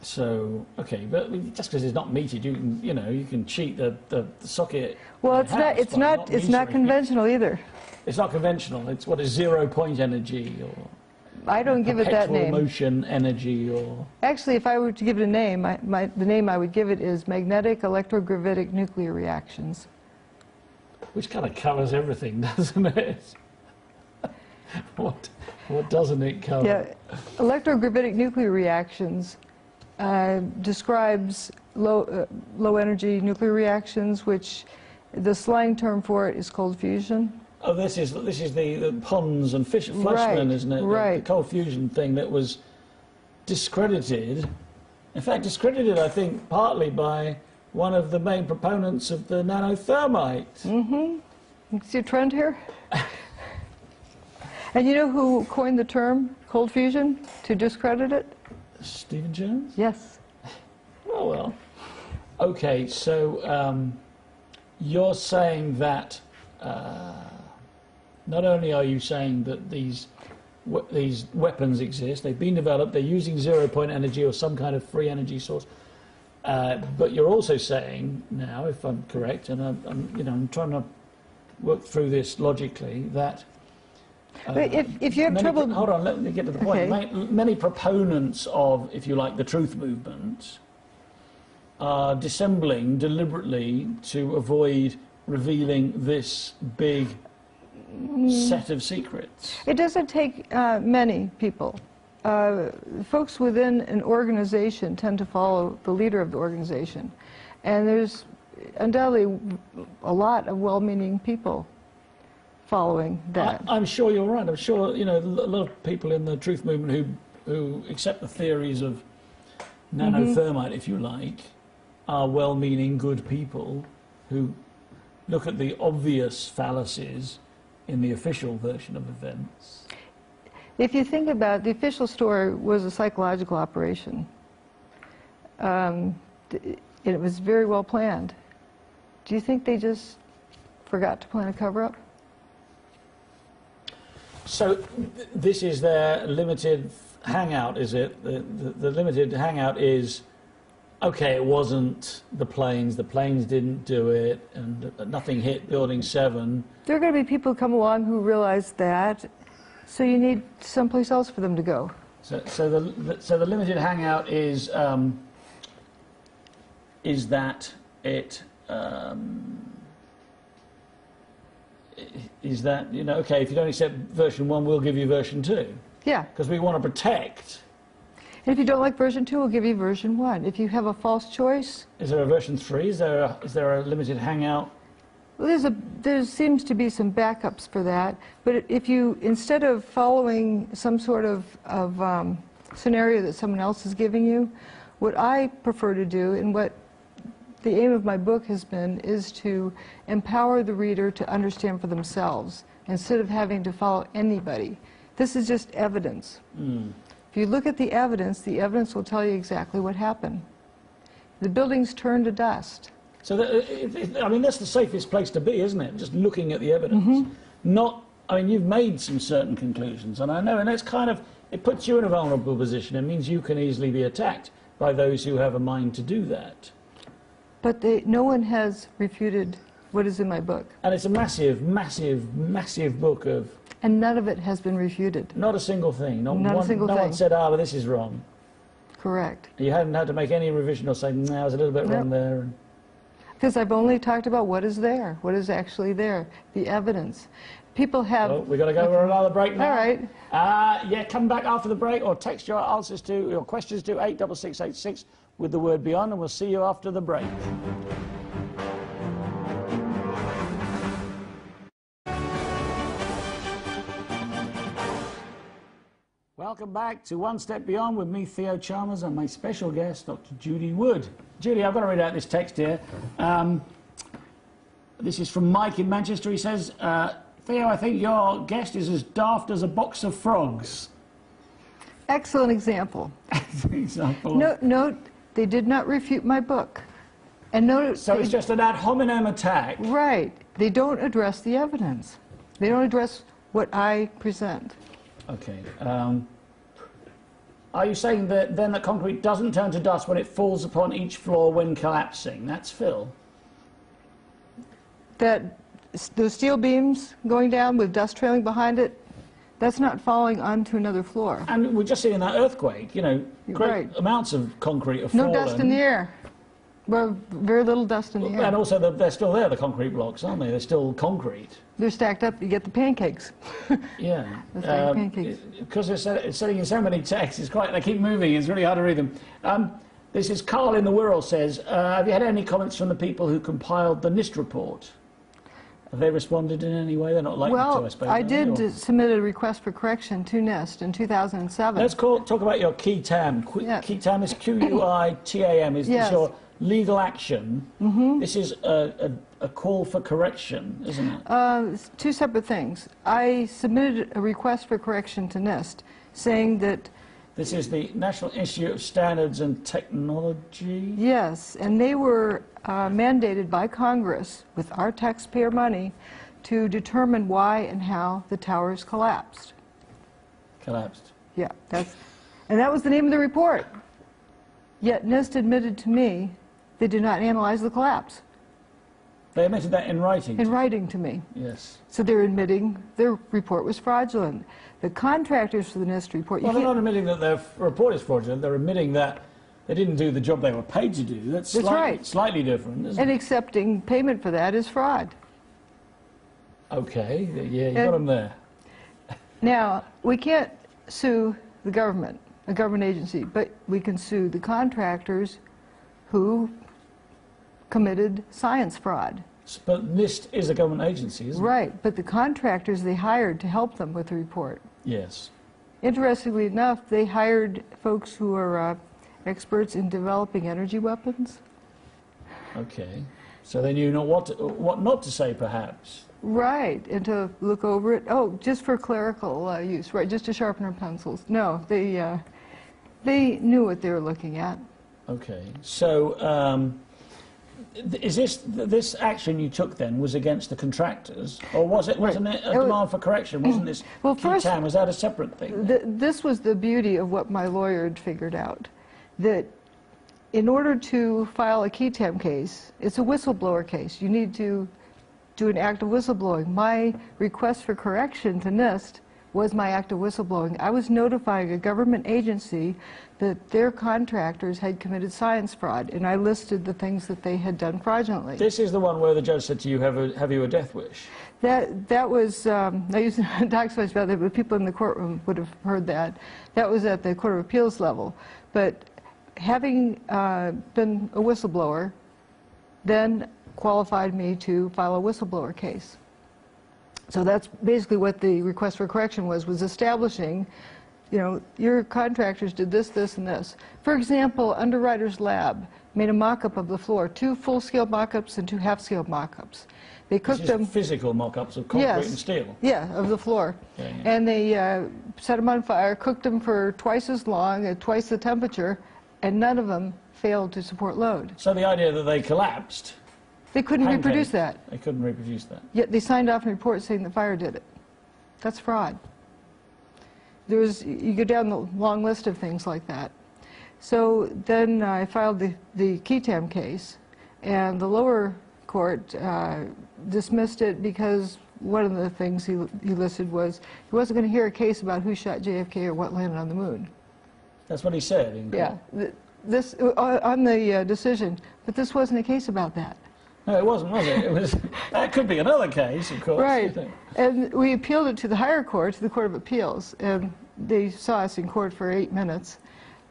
So, okay, but just because it's not metered, you can cheat the socket.
Well, it's not conventional either.
It's not conventional. It's what is 0 point energy or
I don't give it that name.
Perpetual motion energy or.
Actually, if I were to give it a name, the name I would give it is magnetic electrogravitic nuclear reactions.
Which kind of covers everything, doesn't it? What doesn't it cover?
Yeah, electrogravitic nuclear reactions describes low energy nuclear reactions, which the slang term for it is cold fusion.
Oh, this is the Pons and Fleischmann, isn't it?
Right.
The cold fusion thing that was discredited. In fact, discredited, I think, partly by one of the main proponents of the nanothermite.
Mm-hmm. You see a trend here? And you know who coined the term cold fusion to discredit it?
Stephen Jones?
Yes.
Oh, well. Okay, so you're saying that not only are you saying that these weapons exist, they've been developed, they're using 0 point energy or some kind of free energy source, but you're also saying now, if I'm correct, and I'm trying to worked through this logically, that
But if you have trouble...
hold on, let me get to the point.
Okay.
Many proponents of, if you like, the truth movement are dissembling deliberately to avoid revealing this big set of secrets.
It doesn't take many people. Folks within an organization tend to follow the leader of the organization. And there's undoubtedly a lot of well-meaning people following that.
I'm sure you're right. I'm sure, you know, a lot of people in the truth movement who accept the theories of nanothermite, if you like, are well-meaning, good people who look at the obvious fallacies in the official version of events.
If you think about it, the official story was a psychological operation. It was very well planned. Do you think they just forgot to plan a cover-up?
So this is their limited hangout, is it? The limited hangout is, okay, it wasn't the planes didn't do it, and nothing hit Building 7.
There are going to be people who come along who realize that, so you need someplace else for them to go.
So the limited hangout is that it is that, you know, okay, if you don't accept version 1, we'll give you version 2.
Yeah.
Because we want to protect.
And if you don't like version 2, we'll give you version 1. If you have a false choice...
Is there a version 3? Is there a limited hangout?
Well, there seems to be some backups for that. But if you, instead of following some sort of scenario that someone else is giving you, what I prefer to do, and what the aim of my book has been, is to empower the reader to understand for themselves, instead of having to follow anybody. This is just evidence. If you look at the evidence will tell you exactly what happened. The buildings turned to dust.
So, I mean, that's the safest place to be, isn't it? Just looking at the evidence. Not, I mean, you've made some certain conclusions, and I know, and it's kind of, it puts you in a vulnerable position. It means you can easily be attacked by those who have a mind to do that.
But no one has refuted what is in my book.
And it's a massive, massive, massive book of...
And none of it has been refuted.
Not a single thing. Not
a single thing.
No one said, but this is wrong.
Correct.
You haven't had to make any revision or say, no, there's a little bit wrong there.
Because I've only talked about what is there, what is actually there, the evidence. People have...
Oh, we've got to go for another break now.
All right.
Yeah, come back after the break or text your answers to, your questions to 86686 with the word beyond, and we'll see you after the break. Welcome back to One Step Beyond with me, Theo Chalmers, and my special guest, Dr. Judy Wood. Judy, I've got to read out this text here. This is from Mike in Manchester. He says, Theo, I think your guest is as daft as a box of frogs.
Excellent example.
Example.
Note, they did not refute my book. And note,
so it's just an ad hominem attack.
Right. They don't address the evidence. They don't address what I present.
Okay. Are you saying that then that concrete doesn't turn to dust when it falls upon each floor when collapsing? That's Phil.
That those steel beams going down with dust trailing behind it, that's not falling onto another floor.
And we're just seeing that earthquake, you know, great amounts of concrete have fallen.
No dust in the air. Well, very little dust in the air.
And also they're still there, the concrete blocks, aren't they? They're still concrete.
They're stacked up, you get the pancakes.
Yeah.
The stacked pancakes.
Because it's sitting in so many texts, it's quite, they keep moving, it's really hard to read them. This is Carl in the Wirral says, have you had any comments from the people who compiled the NIST report? Have they responded in any way? They're not likely to, I suppose.
Well, I did submit a request for correction to NIST in 2007.
Let's talk about your key TAM. Key TAM is QUITAM, is your legal action. This is a call for correction, isn't it?
Two separate things. I submitted a request for correction to NIST saying that...
This is the National Institute of Standards and Technology?
Yes, and they were mandated by Congress with our taxpayer money to determine why and how the towers collapsed.
Collapsed.
Yeah, and that was the name of the report. Yet NIST admitted to me they did not analyze the collapse.
They admitted that in writing?
in writing to me.
Yes.
So they're admitting their report was fraudulent. The contractors for the NIST report...
Well, they're not admitting that their report is fraudulent. They're admitting that they didn't do the job they were paid to do. That's
right.
Slightly different, isn't
And
it?
accepting payment for that is fraud.
Okay, yeah, you got them there.
Now, we can't sue the government, a government agency, but we can sue the contractors who committed science fraud.
But NIST is a government agency, isn't it?
Right, but the contractors they hired to help them with the report.
Yes.
Interestingly enough, they hired folks who are experts in developing energy weapons.
Okay. So they knew what not to say, perhaps.
Right, and to look over it. Oh, just for clerical use, right? Just to sharpen our pencils. No, they knew what they were looking at.
Okay. So is this action you took then was against the contractors, or wasn't it a demand for correction? Wasn't this
well, first,
was that a separate thing?
This was the beauty of what my lawyer had figured out, that in order to file a KETAM case, it's a whistleblower case. You need to do an act of whistleblowing. My request for correction to NIST was my act of whistleblowing. I was notifying a government agency that their contractors had committed science fraud, and I listed the things that they had done fraudulently.
This is the one where the judge said to you, have you a death wish?
That was, I used to talk so much about that, but people in the courtroom would have heard that. That was at the Court of Appeals level. But having been a whistleblower, then qualified me to file a whistleblower case. So that's basically what the request for correction was establishing, you know, your contractors did this, this, and this. For example, Underwriters Lab made a mock-up of the floor, 2 full-scale mock-ups and 2 half-scale mock-ups. They cooked them...
physical mock-ups of concrete and steel?
Yeah, of the floor.
Yeah.
And they set them on fire, cooked them for twice as long, at twice the temperature, and none of them failed to support load.
So the idea that they collapsed...
They couldn't reproduce that.
They couldn't reproduce that.
Yet they signed off a report saying the fire did it. That's fraud. You go down the long list of things like that. So then I filed the KETAM case, and the lower court dismissed it because one of the things he listed was he wasn't going to hear a case about who shot JFK or what landed on the moon.
That's what he said in court.
Yeah, this on the decision, but this wasn't a case about that.
No, it wasn't, was it? It was. That could be another case, of course.
Right. And we appealed it to the higher court, to the Court of Appeals, and they saw us in court for 8 minutes.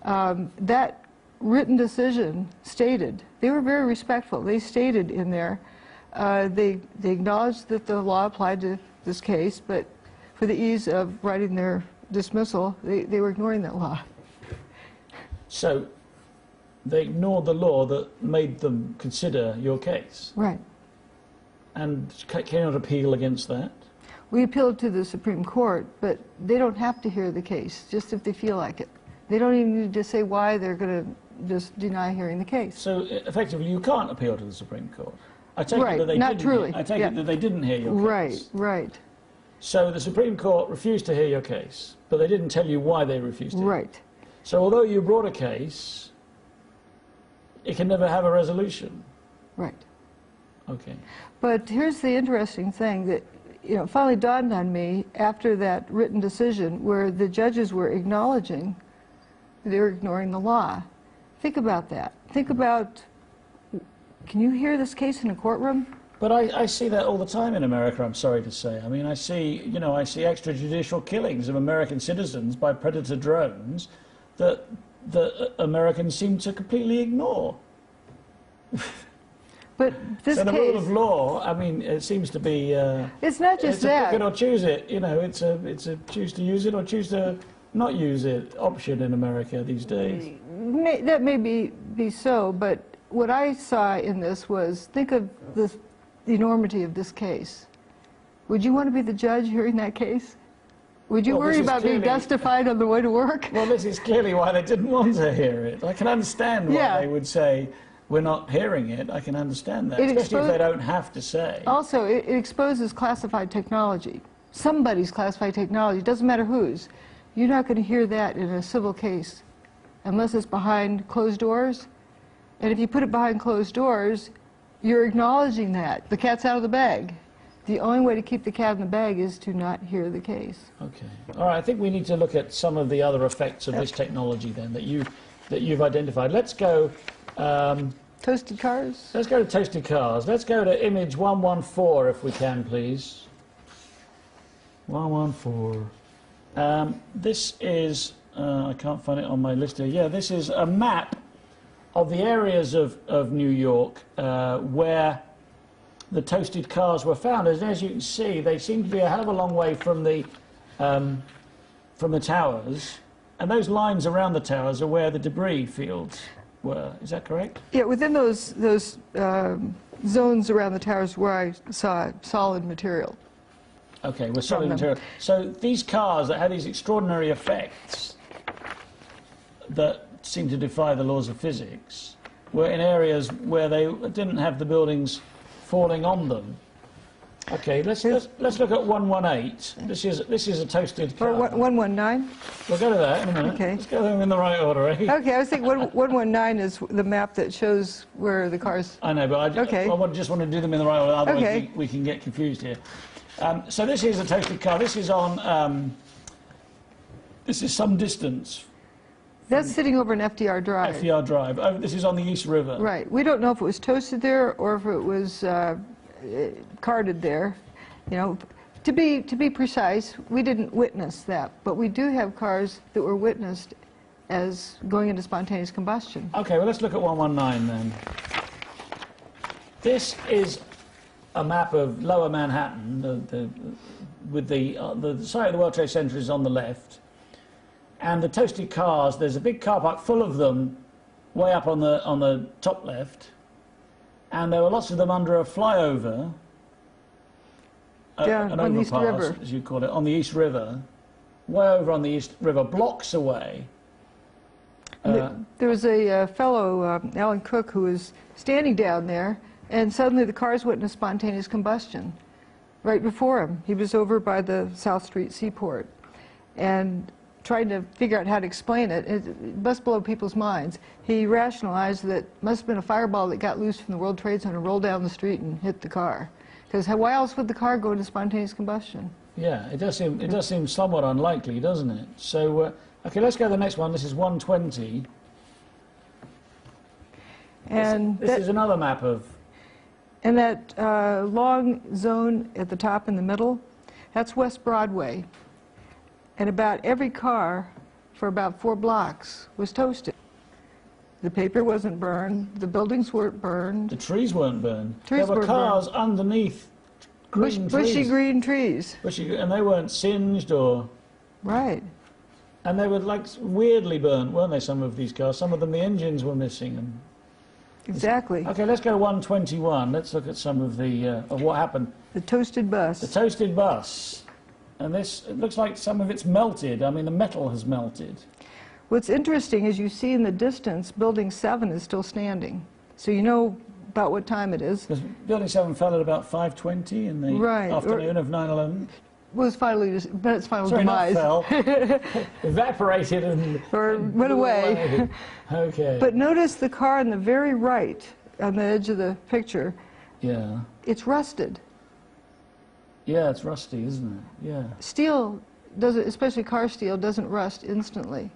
That written decision stated, they were very respectful, they stated in there, they acknowledged that the law applied to this case, but for the ease of writing their dismissal, they were ignoring that law.
So they ignored the law that made them consider your case?
Right.
And can you not appeal against that?
We appealed to the Supreme Court, but they don't have to hear the case, just if they feel like it. They don't even need to say why they're going to just deny hearing the case.
So effectively you can't appeal to the Supreme Court? I take
right,
it that they
not
didn't,
truly.
I take
yeah.
it that they didn't hear your case?
Right, right.
So the Supreme Court refused to hear your case, but they didn't tell you why they refused to?
Right.
So although you brought a case, it can never have a resolution?
Right.
Okay.
But here's the interesting thing that, you know, finally dawned on me after that written decision where the judges were acknowledging they were ignoring the law. Think about that. Think about, can you hear this case in a courtroom?
But I see that all the time in America, I'm sorry to say. I mean, I see extrajudicial killings of American citizens by predator drones that Americans seem to completely ignore.
But this
so the
case,
rule of law, I mean, it seems to be...
it's not just
it's
that.
It's a pick it or choose it. You know, it's a choose to use it or choose to not use it option in America these days.
That may be so, but what I saw in this was, think of the enormity of this case. Would you want to be the judge hearing that case? Would you worry about being justified on the way to work?
Well, this is clearly why they didn't want to hear it. I can understand why they would say, we're not hearing it. I can understand that, especially if they don't have to say.
Also, it exposes classified technology. Somebody's classified technology, it doesn't matter whose. You're not going to hear that in a civil case unless it's behind closed doors. And if you put it behind closed doors, You're acknowledging that. The cat's out of the bag. The only way to keep the cat in the bag is to not hear the case.
Okay. All right. I think we need to look at some of the other effects of this technology then that you've identified. Let's go.
Toasted cars?
Let's go to toasted cars. Let's go to image 114 if we can, please. 114. This is. I can't find it on my list here. Yeah, this is a map of the areas of New York where the toasted cars were found. As you can see, they seem to be a hell of a long way from the towers, and those lines around the towers are where the debris fields were. Is that correct?
Yeah, within those zones around the towers where I saw solid material.
Okay, we're solid material. So these cars that had these extraordinary effects that seem to defy the laws of physics were in areas where they didn't have the buildings falling on them. Okay, let's look at 118. This is a toasted car.
Or 119?
We'll go to that in a minute.
Okay.
Let's go them in the right order, eh?
Okay, I was thinking 119 is the map that shows where the cars...
I know, but I just want to do them in the right order, otherwise
Okay.
we can get confused here. So this is a toasted car. This is on... this is some distance.
That's sitting over an FDR Drive.
FDR Drive. Oh, this is on the East River.
Right. We don't know if it was toasted there or if it was carted there. You know, to be precise, we didn't witness that, but we do have cars that were witnessed as going into spontaneous combustion.
Okay, well, let's look at 119 then. This is a map of Lower Manhattan. With the site of the World Trade Center is on the left. And the toasted cars, there's a big car park full of them way up on the top left. And there were lots of them under a flyover,
Down
an
on the East
overpass,
River.
as you call it, on the East River, way over on the East River, blocks away.
There was a fellow, Alan Cook, who was standing down there, and suddenly the cars went into spontaneous combustion right before him. He was over by the South Street Seaport and trying to figure out how to explain it. It must blow people's minds. He rationalized that it must have been a fireball that got loose from the World Trade Center, rolled down the street and hit the car. Because why else would the car go into spontaneous combustion?
Yeah, it does seem somewhat unlikely, doesn't it? So, okay, let's go to the next one. This is 120.
And
this is another map of...
And that long zone at the top in the middle, that's West Broadway. And about every car for about 4 blocks was toasted. The paper wasn't burned, the buildings weren't burned.
The trees weren't burned.
Trees
there were
were
cars underneath green trees.
Bushy green trees.
And they weren't singed or...
Right.
And they were like weirdly burnt, weren't they, some of these cars? Some of them, the engines were missing. And
exactly.
Okay, let's go to 121. Let's look at some of what happened.
The toasted bus.
The toasted bus. And this, it looks like some of it's melted. I mean, the metal has melted.
What's interesting is you see in the distance, Building 7 is still standing. So you know about what time it is.
Because Building 7 fell at about 5:20 in the afternoon of 9/11.
Was finally, but its final
Sorry,
demise.
not fell. Evaporated and...
Or went away.
Okay.
But notice the car on the very right, on the edge of the picture.
Yeah.
It's rusted.
Yeah, it's rusty, isn't it? Yeah.
Steel doesn't, especially car steel, doesn't rust instantly.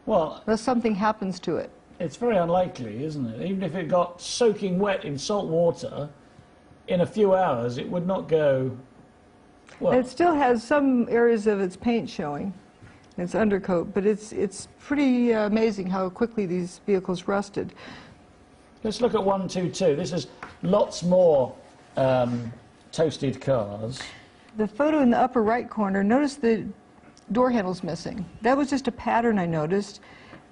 Well,
unless something happens to it.
It's very unlikely, isn't it? Even if it got soaking wet in salt water, in a few hours, it would not go... Well,
It still has some areas of its paint showing, its undercoat, but it's pretty amazing how quickly these vehicles rusted.
let's look at 122. This is lots more toasted cars.
The photo in the upper right corner, notice the door handle's missing. That was just a pattern I noticed.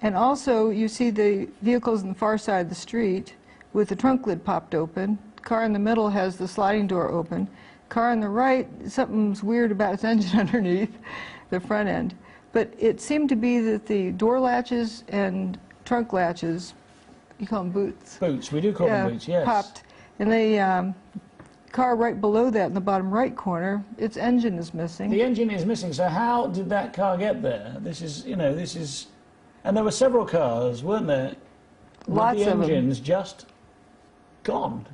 And also, you see the vehicles on the far side of the street with the trunk lid popped open. Car in the middle has the sliding door open. Car on the right, something's weird about its engine underneath the front end. But it seemed to be that the door latches and trunk latches, you call them boots.
Boots, we do call them boots, yes.
Popped. And the car right below that in the bottom right corner, its engine is missing.
The engine is missing, so how did that car get there? This is, you know, this is... And there were several cars, weren't there?
Lots
with the
of them.
engines just gone.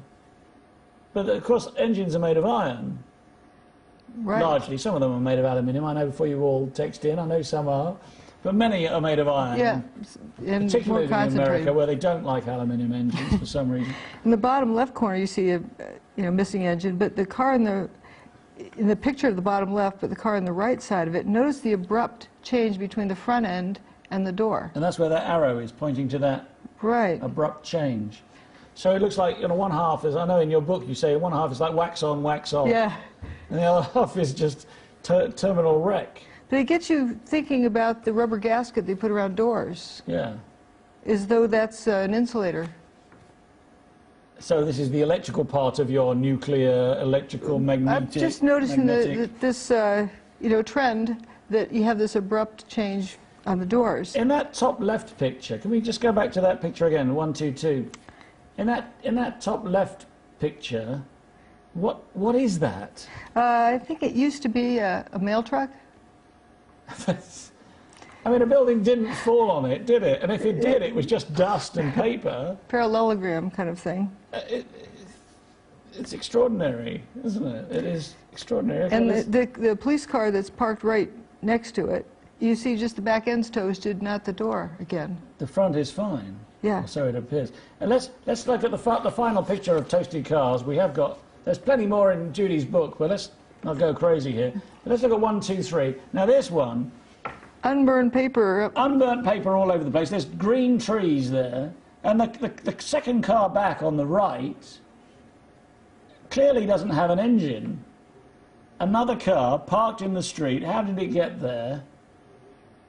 But of course, engines are made of iron,
Right.
largely. Some of them are made of aluminium. I know before you all text in, I know some are. But many are made of iron.
Yeah, and more
Particularly in America,
concentrated.
where they don't like aluminium engines for some reason.
In the bottom left corner, you see a missing engine, but the car in the picture of the bottom left, but the car on the right side of it, notice the abrupt change between the front end and the door.
And that's where that arrow is, pointing to that
Right.
abrupt change. So it looks like, one half is, I know in your book you say one half is like wax on, wax off.
Yeah.
And the other half is just terminal wreck.
But it gets you thinking about the rubber gasket they put around doors,
Yeah.
as though that's an insulator.
So this is the electrical part of your nuclear, electrical, magnetic...
I'm just noticing
magnetic.
this trend that you have this abrupt change on the doors.
In that top left picture, can we just go back to that picture again, 1, 2, 2? In that top left picture, what is that?
I think it used to be a mail truck.
I mean, a building didn't fall on it, did it? And if it did, it was just dust and paper.
Parallelogram kind of thing.
It's extraordinary, isn't it? It is extraordinary. Okay,
And the police car that's parked right next to it, you see just the back end's toasted, not the door again.
the front is fine.
Yeah.
Or so it appears. And let's look at the final picture of toasted cars. We have got, there's plenty more in Judy's book, but let's not go crazy here. But let's look at 1, 2, 3. Now this one,
Unburned paper.
unburnt paper all over the place. There's green trees there. And the second car back on the right clearly doesn't have an engine. Another car parked in the street. How did it get there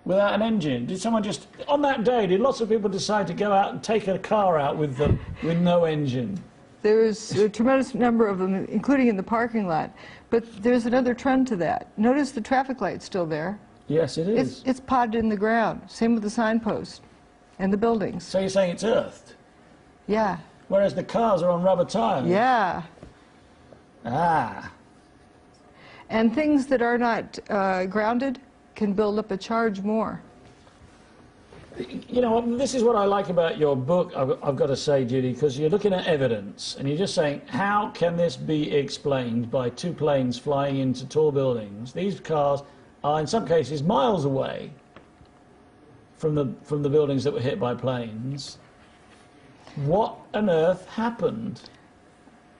without an engine? Did someone just, on that day, did lots of people decide to go out and take a car out with no engine?
There's a tremendous number of them, including in the parking lot. But there's another trend to that. Notice the traffic light's still there.
Yes, it is.
It's potted in the ground. Same with the signpost and the buildings.
So you're saying it's earthed,
Yeah.
whereas the cars are on rubber tyres?
Yeah.
Ah.
And things that are not grounded can build up a charge more.
You know, this is what I like about your book, I've got to say, Judy, because you're looking at evidence and you're just saying, how can this be explained by two planes flying into tall buildings? These cars are, in some cases, miles away from the buildings that were hit by planes. What on earth happened?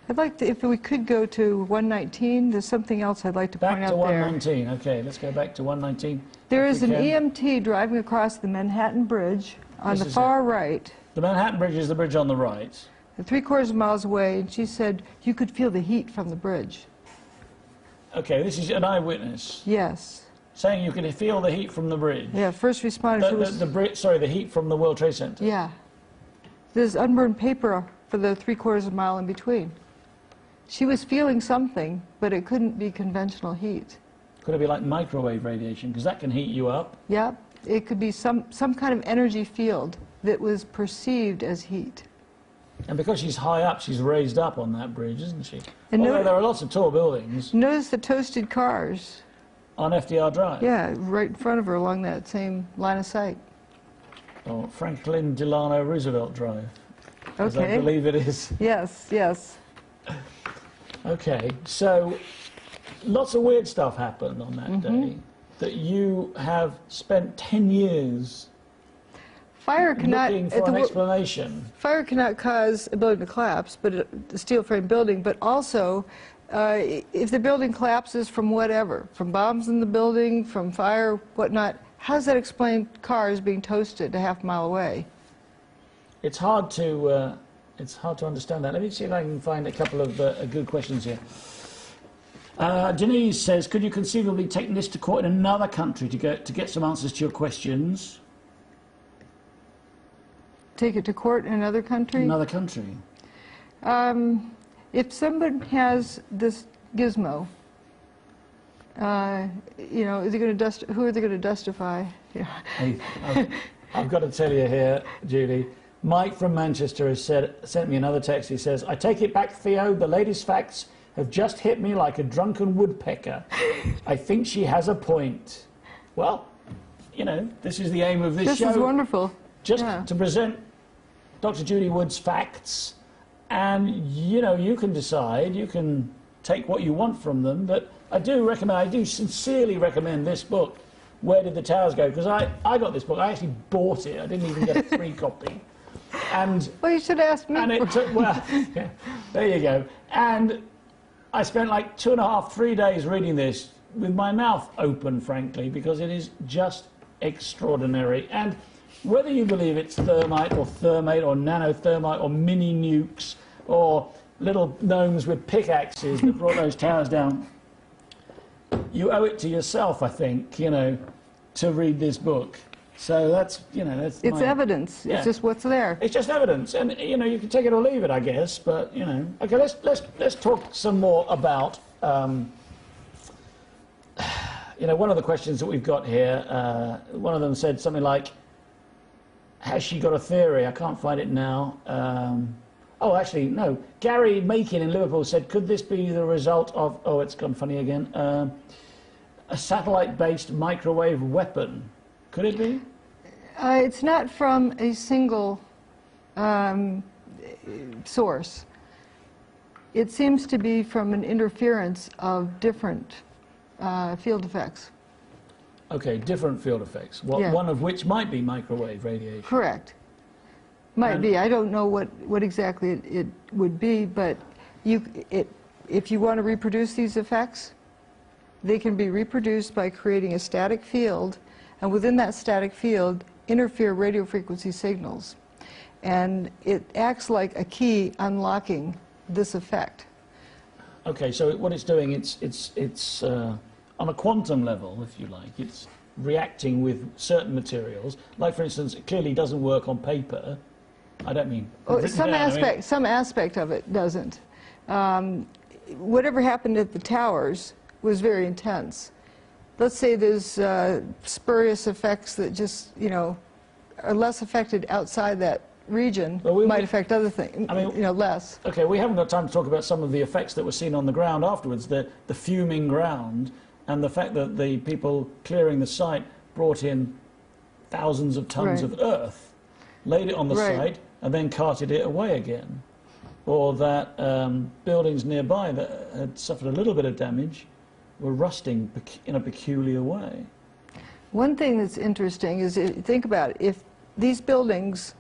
I'd like to, if we could go to 119, there's something else I'd like to point
Back
out
to
there.
119. Okay, let's go back to 119.
There
if
is
we
an
can.
EMT driving across the Manhattan Bridge on
This
the
is
far right,
The Manhattan Bridge is the bridge on the right.
3/4 miles away, and she said you could feel the heat from the bridge.
Okay, this is an eyewitness
Yes.
saying you can feel the heat from the bridge.
Yeah, first responders.
The heat from the World Trade Center.
Yeah. There's unburned paper for the 3/4 mile in between. She was feeling something, but it couldn't be conventional heat.
Could it be like microwave radiation? Because that can heat you up.
Yeah, it could be some kind of energy field that was perceived as heat.
And because she's high up, she's raised up on that bridge, isn't she?
And
Although there are lots of tall buildings
Notice the toasted cars.
on FDR Drive.
Yeah, right in front of her along that same line of sight.
Or Franklin Delano Roosevelt Drive, as I
Okay.
believe it is.
Yes, yes.
Okay, so lots of weird stuff happened on that day that you have spent 10 years
Fire cannot
looking for an explanation.
Fire cannot cause a building to collapse, but a steel frame building. But also, if the building collapses from whatever, from bombs in the building, from fire, whatnot, how does that explain cars being toasted a half mile away?
It's hard to understand that. Let me see if I can find a couple of good questions here. Denise says, could you conceivably take this to court in another country to get some answers to your questions?
Take it to court in another country?
Another country.
If someone has this gizmo, you know, is he going to who are they going to justify? Yeah.
Hey, I've got to tell you here, Judy. Mike from Manchester has sent me another text. He says, I take it back, Theo. The latest facts have just hit me like a drunken woodpecker. I think she has a point. Well, you know, this is the aim of this show.
This is wonderful.
Just
Yeah.
to present Dr. Judy Wood's facts And, you know, you can decide, you can take what you want from them, but I do sincerely recommend this book, Where Did the Towers Go? Because I got this book, I actually bought it, I didn't even get a free copy. And,
well, you should ask me.
and it took, well, yeah, there you go. And I spent like 2.5, 3 days reading this with my mouth open, frankly, because it is just extraordinary. And whether you believe it's thermite or thermate or nanothermite or mini nukes or little gnomes with pickaxes that brought those towers down, you owe it to yourself, I think, you know, to read this book. So that's, you know, that's
it's evidence.
Yeah.
It's just what's there.
It's just evidence, and you know, you can take it or leave it, I guess. But you know, okay, let's talk some more about. You know, one of the questions that we've got here, one of them said something like, has she got a theory? I can't find it now. Oh, actually, no. Gary Makin in Liverpool said, could this be the result of, oh, it's gone funny again, a satellite-based microwave weapon? Could it be?
It's not from a single source. It seems to be from an interference of different field effects.
Okay, different field effects.
Yeah.
One of which might be microwave radiation.
Correct. Might be. I don't know what exactly it would be, but if you want to reproduce these effects, they can be reproduced by creating a static field, and within that static field, interfere radio frequency signals. And it acts like a key unlocking this effect.
Okay, so what it's doing, it's on a quantum level, if you like, it's reacting with certain materials. Like, for instance, it clearly doesn't work on paper. I don't mean...
Some aspect of it doesn't. Whatever happened at the towers was very intense. Let's say there's spurious effects that just, you know, are less affected outside that region, might affect other things, I mean, you know, less.
Okay, we haven't got time to talk about some of the effects that were seen on the ground afterwards, the fuming ground, and the fact that the people clearing the site brought in thousands of tons of earth, laid it on the site, and then carted it away again. Or that buildings nearby that had suffered a little bit of damage were rusting in a peculiar way.
One thing that's interesting is, think about it, if these buildings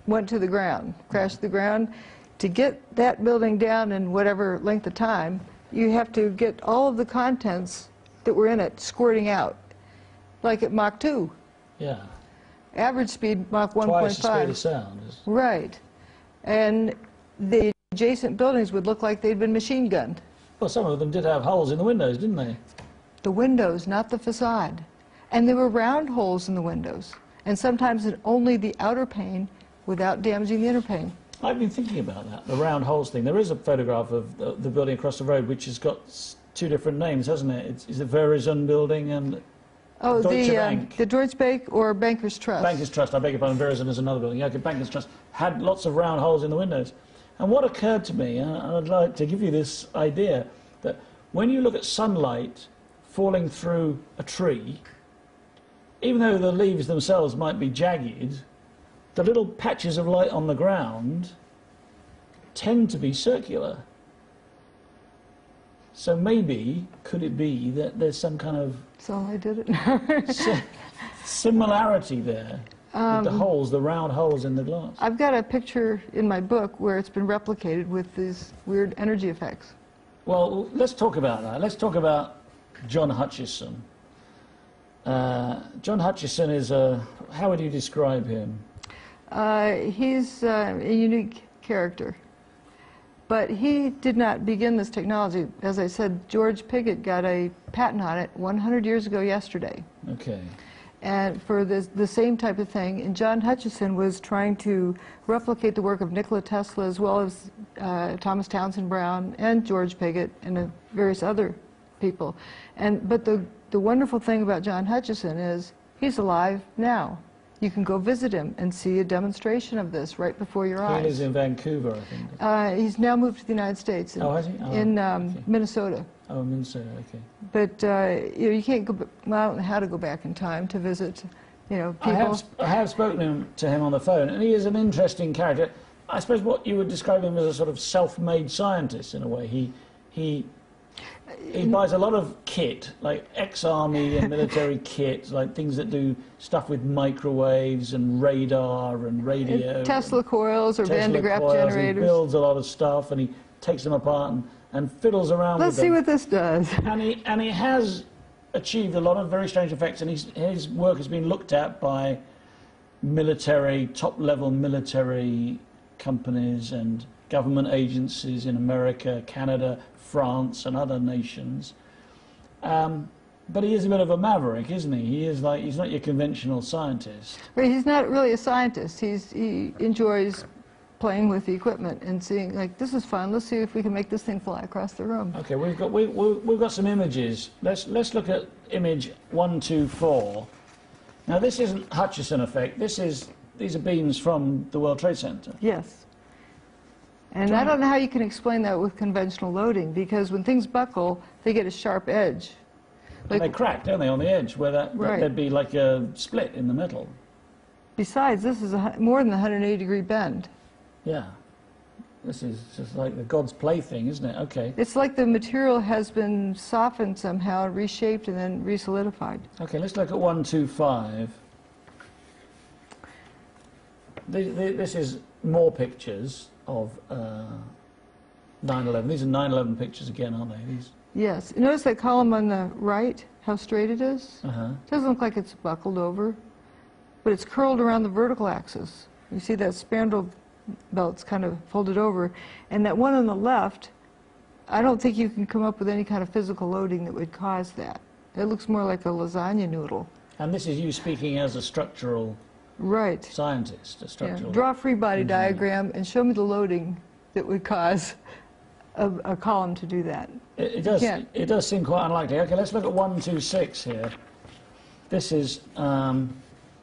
went to the ground, crashed to the ground, to get that building down in whatever length of time, you have to get all of the contents that were in it squirting out, like at Mach 2.
Yeah.
Average speed, Mach 1.5.
Twice the speed of sound.
Right. And the adjacent buildings would look like they'd been machine gunned.
Well, some of them did have holes in the windows, didn't they?
The windows, not the facade. And there were round holes in the windows, and sometimes in only the outer pane without damaging the inner pane.
I've been thinking about that, the round holes thing. There is a photograph of the building across the road which has got two different names, hasn't it? It's the Verizon building and Deutsche Bank.
The Deutsche Bank or Bankers Trust.
Bankers Trust, I beg your pardon, Verizon is another building. Okay, Bankers Trust had lots of round holes in the windows. And what occurred to me, and I'd like to give you this idea, that when you look at sunlight falling through a tree, even though the leaves themselves might be jagged, the little patches of light on the ground tend to be circular. So maybe, could it be that there's some kind of
So I did it.
similarity there with the holes, the round holes in the glass?
I've got a picture in my book where it's been replicated with these weird energy effects.
Well, let's talk about that. Let's talk about John Hutchison. John Hutchison is a... How would you describe him?
He's a unique character. But he did not begin this technology. As I said, George Pigott got a patent on it 100 years ago yesterday.
Okay.
And for the same type of thing. And John Hutchison was trying to replicate the work of Nikola Tesla as well as Thomas Townsend Brown and George Pigott and various other people. But the wonderful thing about John Hutchison is he's alive now. You can go visit him and see a demonstration of this right before your eyes.
He lives in Vancouver, I think.
He's now moved to the United States.
Has he?
In Minnesota.
Oh, Minnesota, okay.
But you can't go. Well, I don't know how to go back in time to visit, people.
I have spoken to him on the phone, and he is an interesting character. I suppose what you would describe him as a sort of self-made scientist in a way. He buys a lot of kit, like ex-army and military kit, like things that do stuff with microwaves and radar and radio.
Tesla coils or Van de Graaff
Tesla coils.
generators.
He builds a lot of stuff and he takes them apart and fiddles around
Let's
with them.
see what this does.
And he has achieved a lot of very strange effects, and his work has been looked at by military, top-level military companies and government agencies in America, Canada, France, and other nations. But he is a bit of a maverick, isn't he? He's not your conventional scientist.
But he's not really a scientist. He enjoys playing with the equipment and seeing, like, this is fun. Let's see if we can make this thing fly across the room.
Okay, we've got some images. Let's look at image 124. Now this isn't Hutchison effect. These are beams from the World Trade Center.
Yes. And I don't know how you can explain that with conventional loading, because when things buckle, they get a sharp edge.
And they crack, don't they, on the edge, where
Right.
there'd be like a split in the metal.
Besides, this is more than a 180-degree bend.
Yeah. This is just like the God's plaything, isn't it? Okay.
It's like the material has been softened somehow, reshaped, and then resolidified.
Okay, let's look at 125. This is more pictures of 9/11. These are 9/11 pictures again, aren't they? These.
Yes. Notice that column on the right, how straight it is?
Uh-huh.
It doesn't look like it's buckled over, but it's curled around the vertical axis. You see that spandrel belt's kind of folded over. And that one on the left, I don't think you can come up with any kind of physical loading that would cause that. It looks more like a lasagna noodle.
And this is you speaking as a structural
Right.
scientist, a
Yeah.
structural...
Draw a free body
engineer.
diagram and show me the loading that would cause a column to do that.
It does.
Yeah.
It does seem quite unlikely. Okay, let's look at 126 here. This is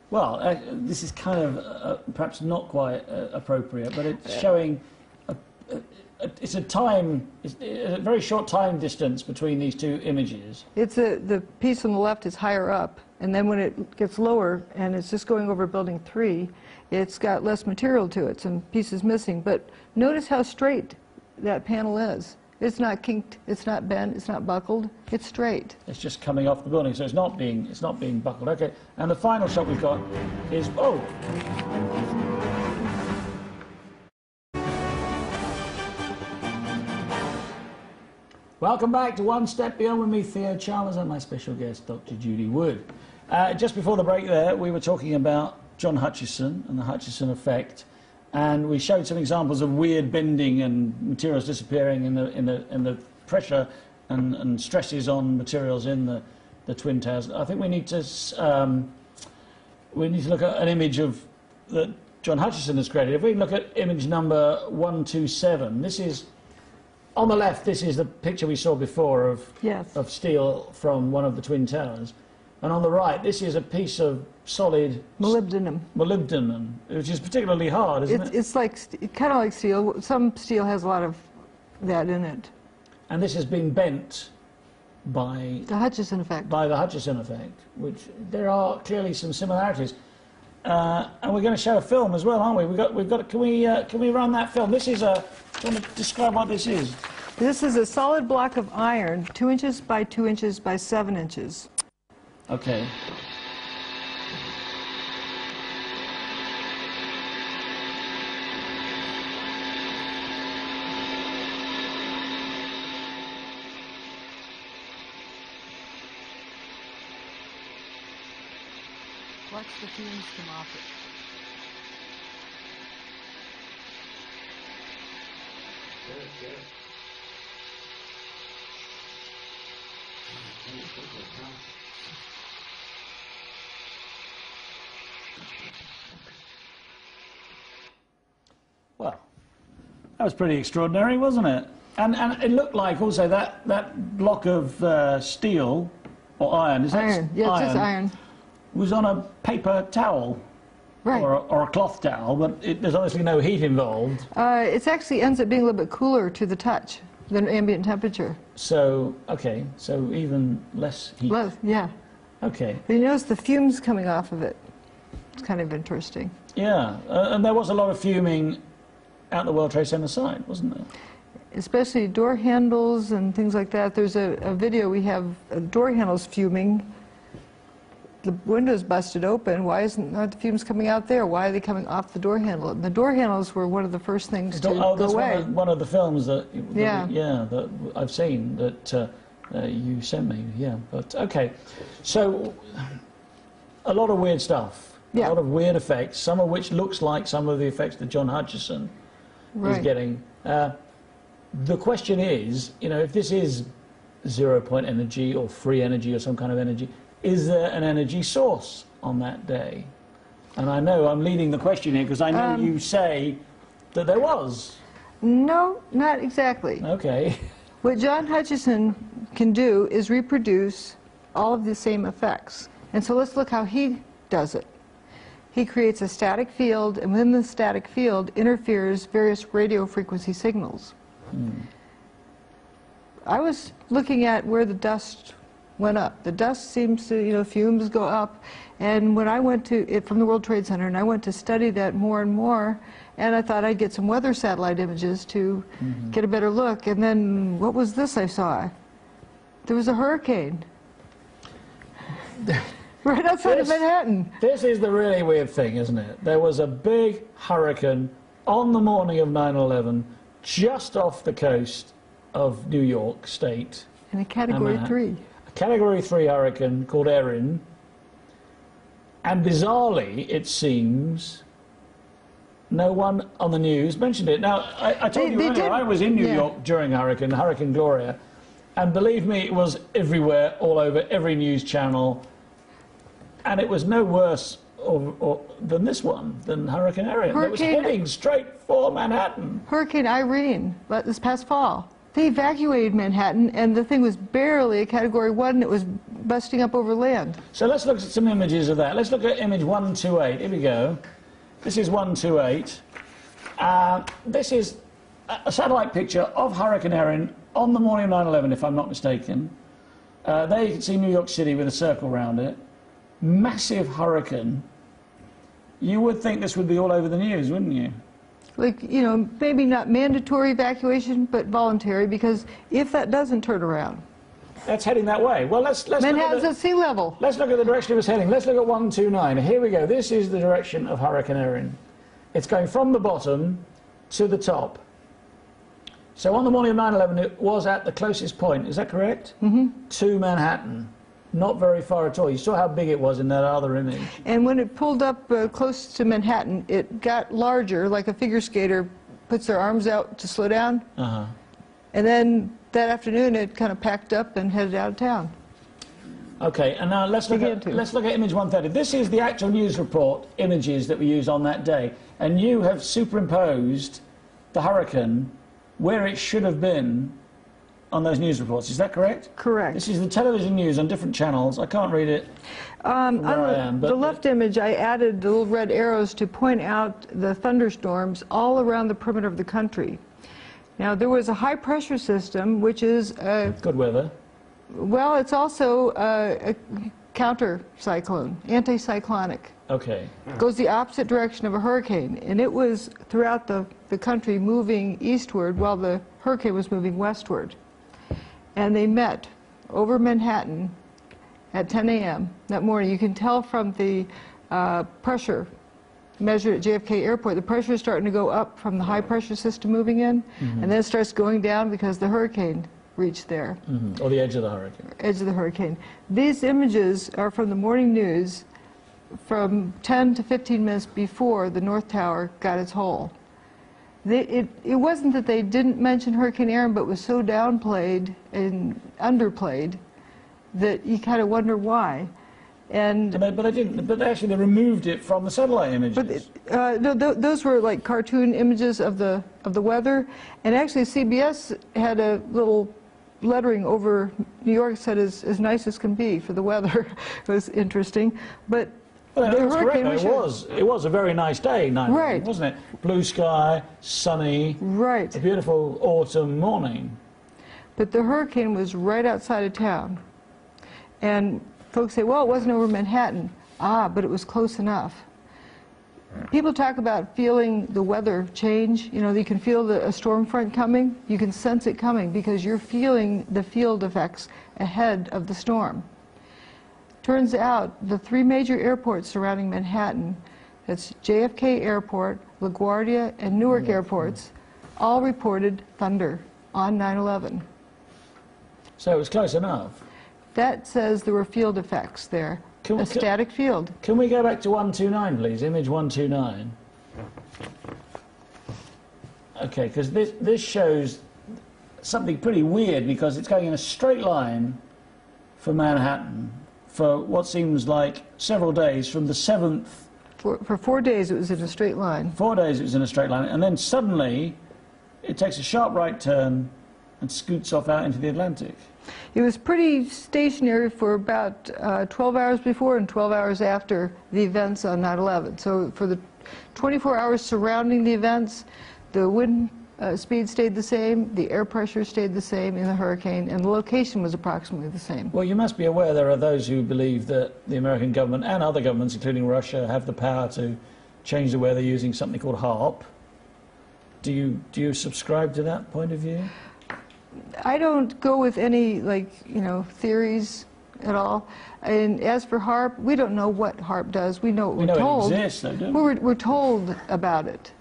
this is kind of perhaps not quite appropriate, but it's showing it's a very short time distance between these two images.
The piece on the left is higher up, and then when it gets lower and it's just going over building 3, it's got less material to it, some pieces missing. But notice how straight that panel is. It's not kinked, it's not bent, it's not buckled, it's straight.
It's just coming off the building, so it's not being buckled. Okay, and the final shot we've got is Welcome back to One Step Beyond with me, Theo Chalmers, and my special guest, Dr. Judy Wood. Just before the break there, we were talking about John Hutchison and the Hutchison effect, and we showed some examples of weird bending and materials disappearing in the pressure and stresses on materials in the Twin Towers. I think we need to look at an image that John Hutchison has created. If we look at image number 127, this is on the left. This is the picture we saw before of steel from one of the Twin Towers. And on the right, this is a piece of solid
Molybdenum.
Molybdenum, which is particularly hard, isn't it?
It's like kind of like steel. Some steel has a lot of that in it.
And this has been bent by
The Hutchison effect.
the Hutchison effect, which there are clearly some similarities. And we're going to show a film as well, aren't we? We've got. Can we run that film? This is a. Do you want to describe what this is?
This is a solid block of iron, 2 inches by 2 inches by 7 inches.
Okay.
Watch the fumes come off it.
Well, that was pretty extraordinary, wasn't it? And it looked like also that block of steel or iron. Is that
Iron. Yeah, it's just iron.
was on a paper towel.
Right.
Or a cloth towel, but there's obviously no heat involved.
It actually ends up being a little bit cooler to the touch than ambient temperature.
So, okay, so even less heat.
Yeah.
Okay.
But you notice the fumes coming off of it. It's kind of interesting.
Yeah, and there was a lot of fuming out the World Trade Center site, wasn't there?
Especially door handles and things like that. There's a video we have, door handles fuming. The window's busted open. Why aren't the fumes coming out there? Why are they coming off the door handle? And the door handles were one of the first things to go away.
That's one of the films that
that
I've seen that you sent me. Yeah, but okay. So a lot of weird stuff.
Yeah.
A lot of weird effects. Some of which looks like some of the effects that John Hutchison is getting. The question is, you know, if this is 0-point energy or free energy or some kind of energy, is there an energy source on that day? And I know I'm leading the question here because I know you say that there was.
No, not exactly.
Okay.
What John Hutchison can do is reproduce all of the same effects. And so let's look how he does it. He creates a static field, and within the static field interferes various radio frequency signals. I was looking at where the dust went up. The dust seems to, you know, fumes go up. And when I went to it from the World Trade Center, and I went to study that more and more, and I thought I'd get some weather satellite images to get a better look. And then, what was this I saw? There was a hurricane right outside of Manhattan.
This is the really weird thing, isn't it? There was a big hurricane on the morning of 9/11, just off the coast of New York State.
And a Category 3.
A Category 3 hurricane called Erin. And bizarrely, it seems, no one on the news mentioned it. Now, I told you earlier, I was in New York during Hurricane Gloria, and believe me, it was everywhere, all over, every news channel, and it was no worse than this one, than Hurricane Erin. It was heading straight for Manhattan.
Hurricane Irene, this past fall. They evacuated Manhattan, and the thing was barely a Category 1, and it was busting up over land.
So let's look at some images of that. Let's look at image 128. Here we go. This is 128. This is a satellite picture of Hurricane Erin on the morning of 9/11, if I'm not mistaken. There you can see New York City with a circle around it. Massive hurricane. You would think this would be all over the news, wouldn't you?
Like, you know, maybe not mandatory evacuation, but voluntary, because if that doesn't turn around.
That's heading that way. Well, let's
Manhattan's at sea level.
Let's look at the direction it was heading. Let's look at 129. Here we go. This is the direction of Hurricane Erin. It's going from the bottom to the top. So on the morning of 9/11, it was at the closest point, is that correct? To Manhattan. Not very far at all. You saw how big it was in that other image.
And when it pulled up close to Manhattan, it got larger, like a figure skater puts their arms out to slow down. And then that afternoon, it kind of packed up and headed out of town.
Okay, and now let's look at image 130. This is the actual news report images that we use on that day. And you have superimposed the hurricane where it should have been on those news reports. Is that correct?
Correct.
This is the television news on different channels. I can't read it
on the left image, I added the little red arrows to point out the thunderstorms all around the perimeter of the country. Now, there was a high-pressure system, which is
good weather.
Well, it's also a counter-cyclone, anticyclonic.
Okay.
It goes the opposite direction of a hurricane, and it was throughout the country moving eastward while the hurricane was moving westward. And they met over Manhattan at 10 a.m. that morning. You can tell from the pressure measured at JFK Airport, the pressure is starting to go up from the high-pressure system moving in, and then it starts going down because the hurricane reached there.
Or the edge of the hurricane.
Edge of the hurricane. These images are from the morning news from 10 to 15 minutes before the North Tower got its hole. It wasn't that they didn't mention Hurricane Erin, but it was so downplayed and underplayed that you kind of wonder why.
But actually they removed it from the satellite images.
But no, those were like cartoon images of the weather, and actually CBS had a little lettering over New York that said as nice as can be for the weather. It was interesting, but.
Well, that's correct. It was a very nice day,
right,
wasn't it? Blue sky, sunny,
right.
A beautiful autumn morning.
But the hurricane was right outside of town. And folks say, well, it wasn't over Manhattan. Ah, but it was close enough. people talk about feeling the weather change. You know, you can feel a storm front coming. You can sense it coming because you're feeling the field effects ahead of the storm. Turns out the 3 major airports surrounding Manhattan, that's JFK Airport, LaGuardia, and Newark airports, all reported thunder on 9/11.
So it was close enough.
That says there were field effects there, a static field.
Can we go back to 129, please? Image 129. Okay, because this shows something pretty weird because it's going in a straight line for Manhattan for what seems like several days from the 7th.
For 4 days it was in a straight line.
4 days it was in a straight line, and then suddenly it takes a sharp right turn and scoots off out into the Atlantic.
It was pretty stationary for about 12 hours before and 12 hours after the events on 9/11. So for the 24 hours surrounding the events, the wind speed stayed the same, the air pressure stayed the same in the hurricane, and the location was approximately the same.
Well, you must be aware there are those who believe that the American government and other governments, including Russia, have the power to change the weather using something called HAARP. Do you subscribe to that point of view?
I don't go with any, theories at all. And as for HAARP, we don't know what HAARP does. We know what we're told.
It exists, though, don't we?
We're told about it.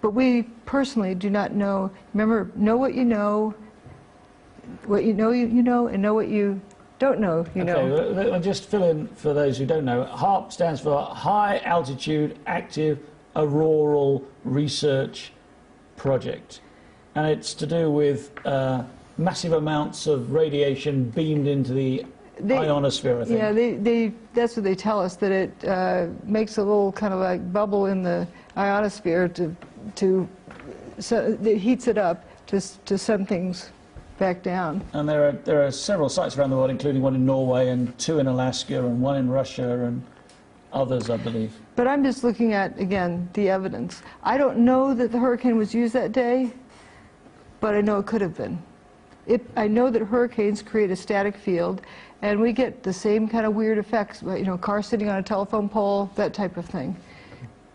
But we personally do not know. Remember, know what you know, you know, and know what you don't know, you know.
Okay, I'll just fill in for those who don't know. HAARP stands for High Altitude Active Auroral Research Project. And it's to do with massive amounts of radiation beamed into the ionosphere, I think.
Yeah, that's what they tell us, that it makes a little kind of like bubble in the ionosphere that heats it up to send things back down.
And there are several sites around the world, including one in Norway and 2 in Alaska and 1 in Russia and others, I believe.
But I'm just looking at, again, the evidence. I don't know that the hurricane was used that day, but I know it could have been. I know that hurricanes create a static field, and we get the same kind of weird effects, cars sitting on a telephone pole, that type of thing.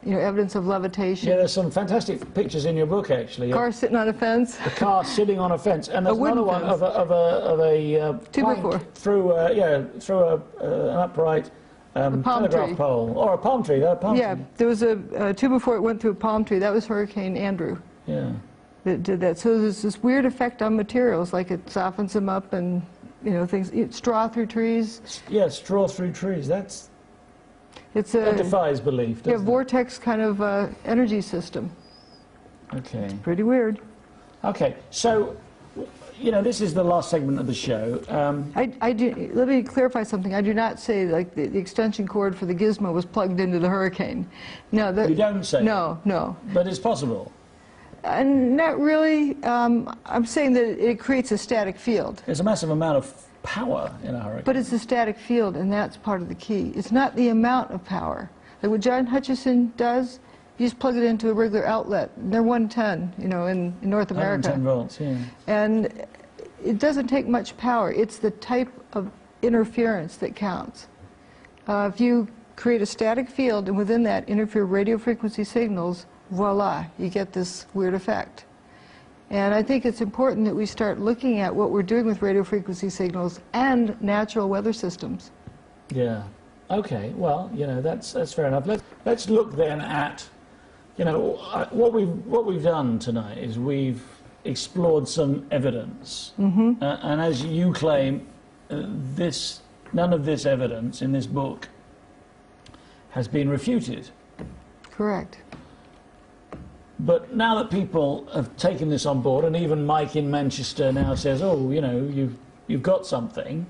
Evidence of levitation.
Yeah, there's some fantastic pictures in your book, actually.
Car sitting on a fence.
The car sitting on a fence, and there's another one of a plank through an upright telegraph pole, or a palm tree.
Yeah, there was a 2x4 it went through a palm tree. That was Hurricane Andrew.
Yeah.
That did that. So there's this weird effect on materials, like it softens them up, and things. Straw through trees.
Yeah, straw through trees. That defies belief.
Yeah, vortex kind of energy system.
Okay.
It's pretty weird.
Okay, so this is the last segment of the show.
Let me clarify something. I do not say like the extension cord for the gizmo was plugged into the hurricane. No,
you don't say.
No.
But it's possible.
Not really. I'm saying that it creates a static field.
There's a massive amount of power in a hurricane.
But it's a static field, and that's part of the key. It's not the amount of power. Like what John Hutchison does, you just plug it into a regular outlet. And they're 110, in North America.
110 volts, yeah.
And it doesn't take much power. It's the type of interference that counts. If you create a static field, and within that interfere radio frequency signals, voila, you get this weird effect. And I think it's important that we start looking at what we're doing with radio frequency signals and natural weather systems.
Yeah. Okay. Well, that's fair enough. Let's look then at, what we've done tonight is we've explored some evidence, and as you claim, none of this evidence in this book has been refuted.
Correct.
But now that people have taken this on board, and even Mike in Manchester now says, oh, you've got something,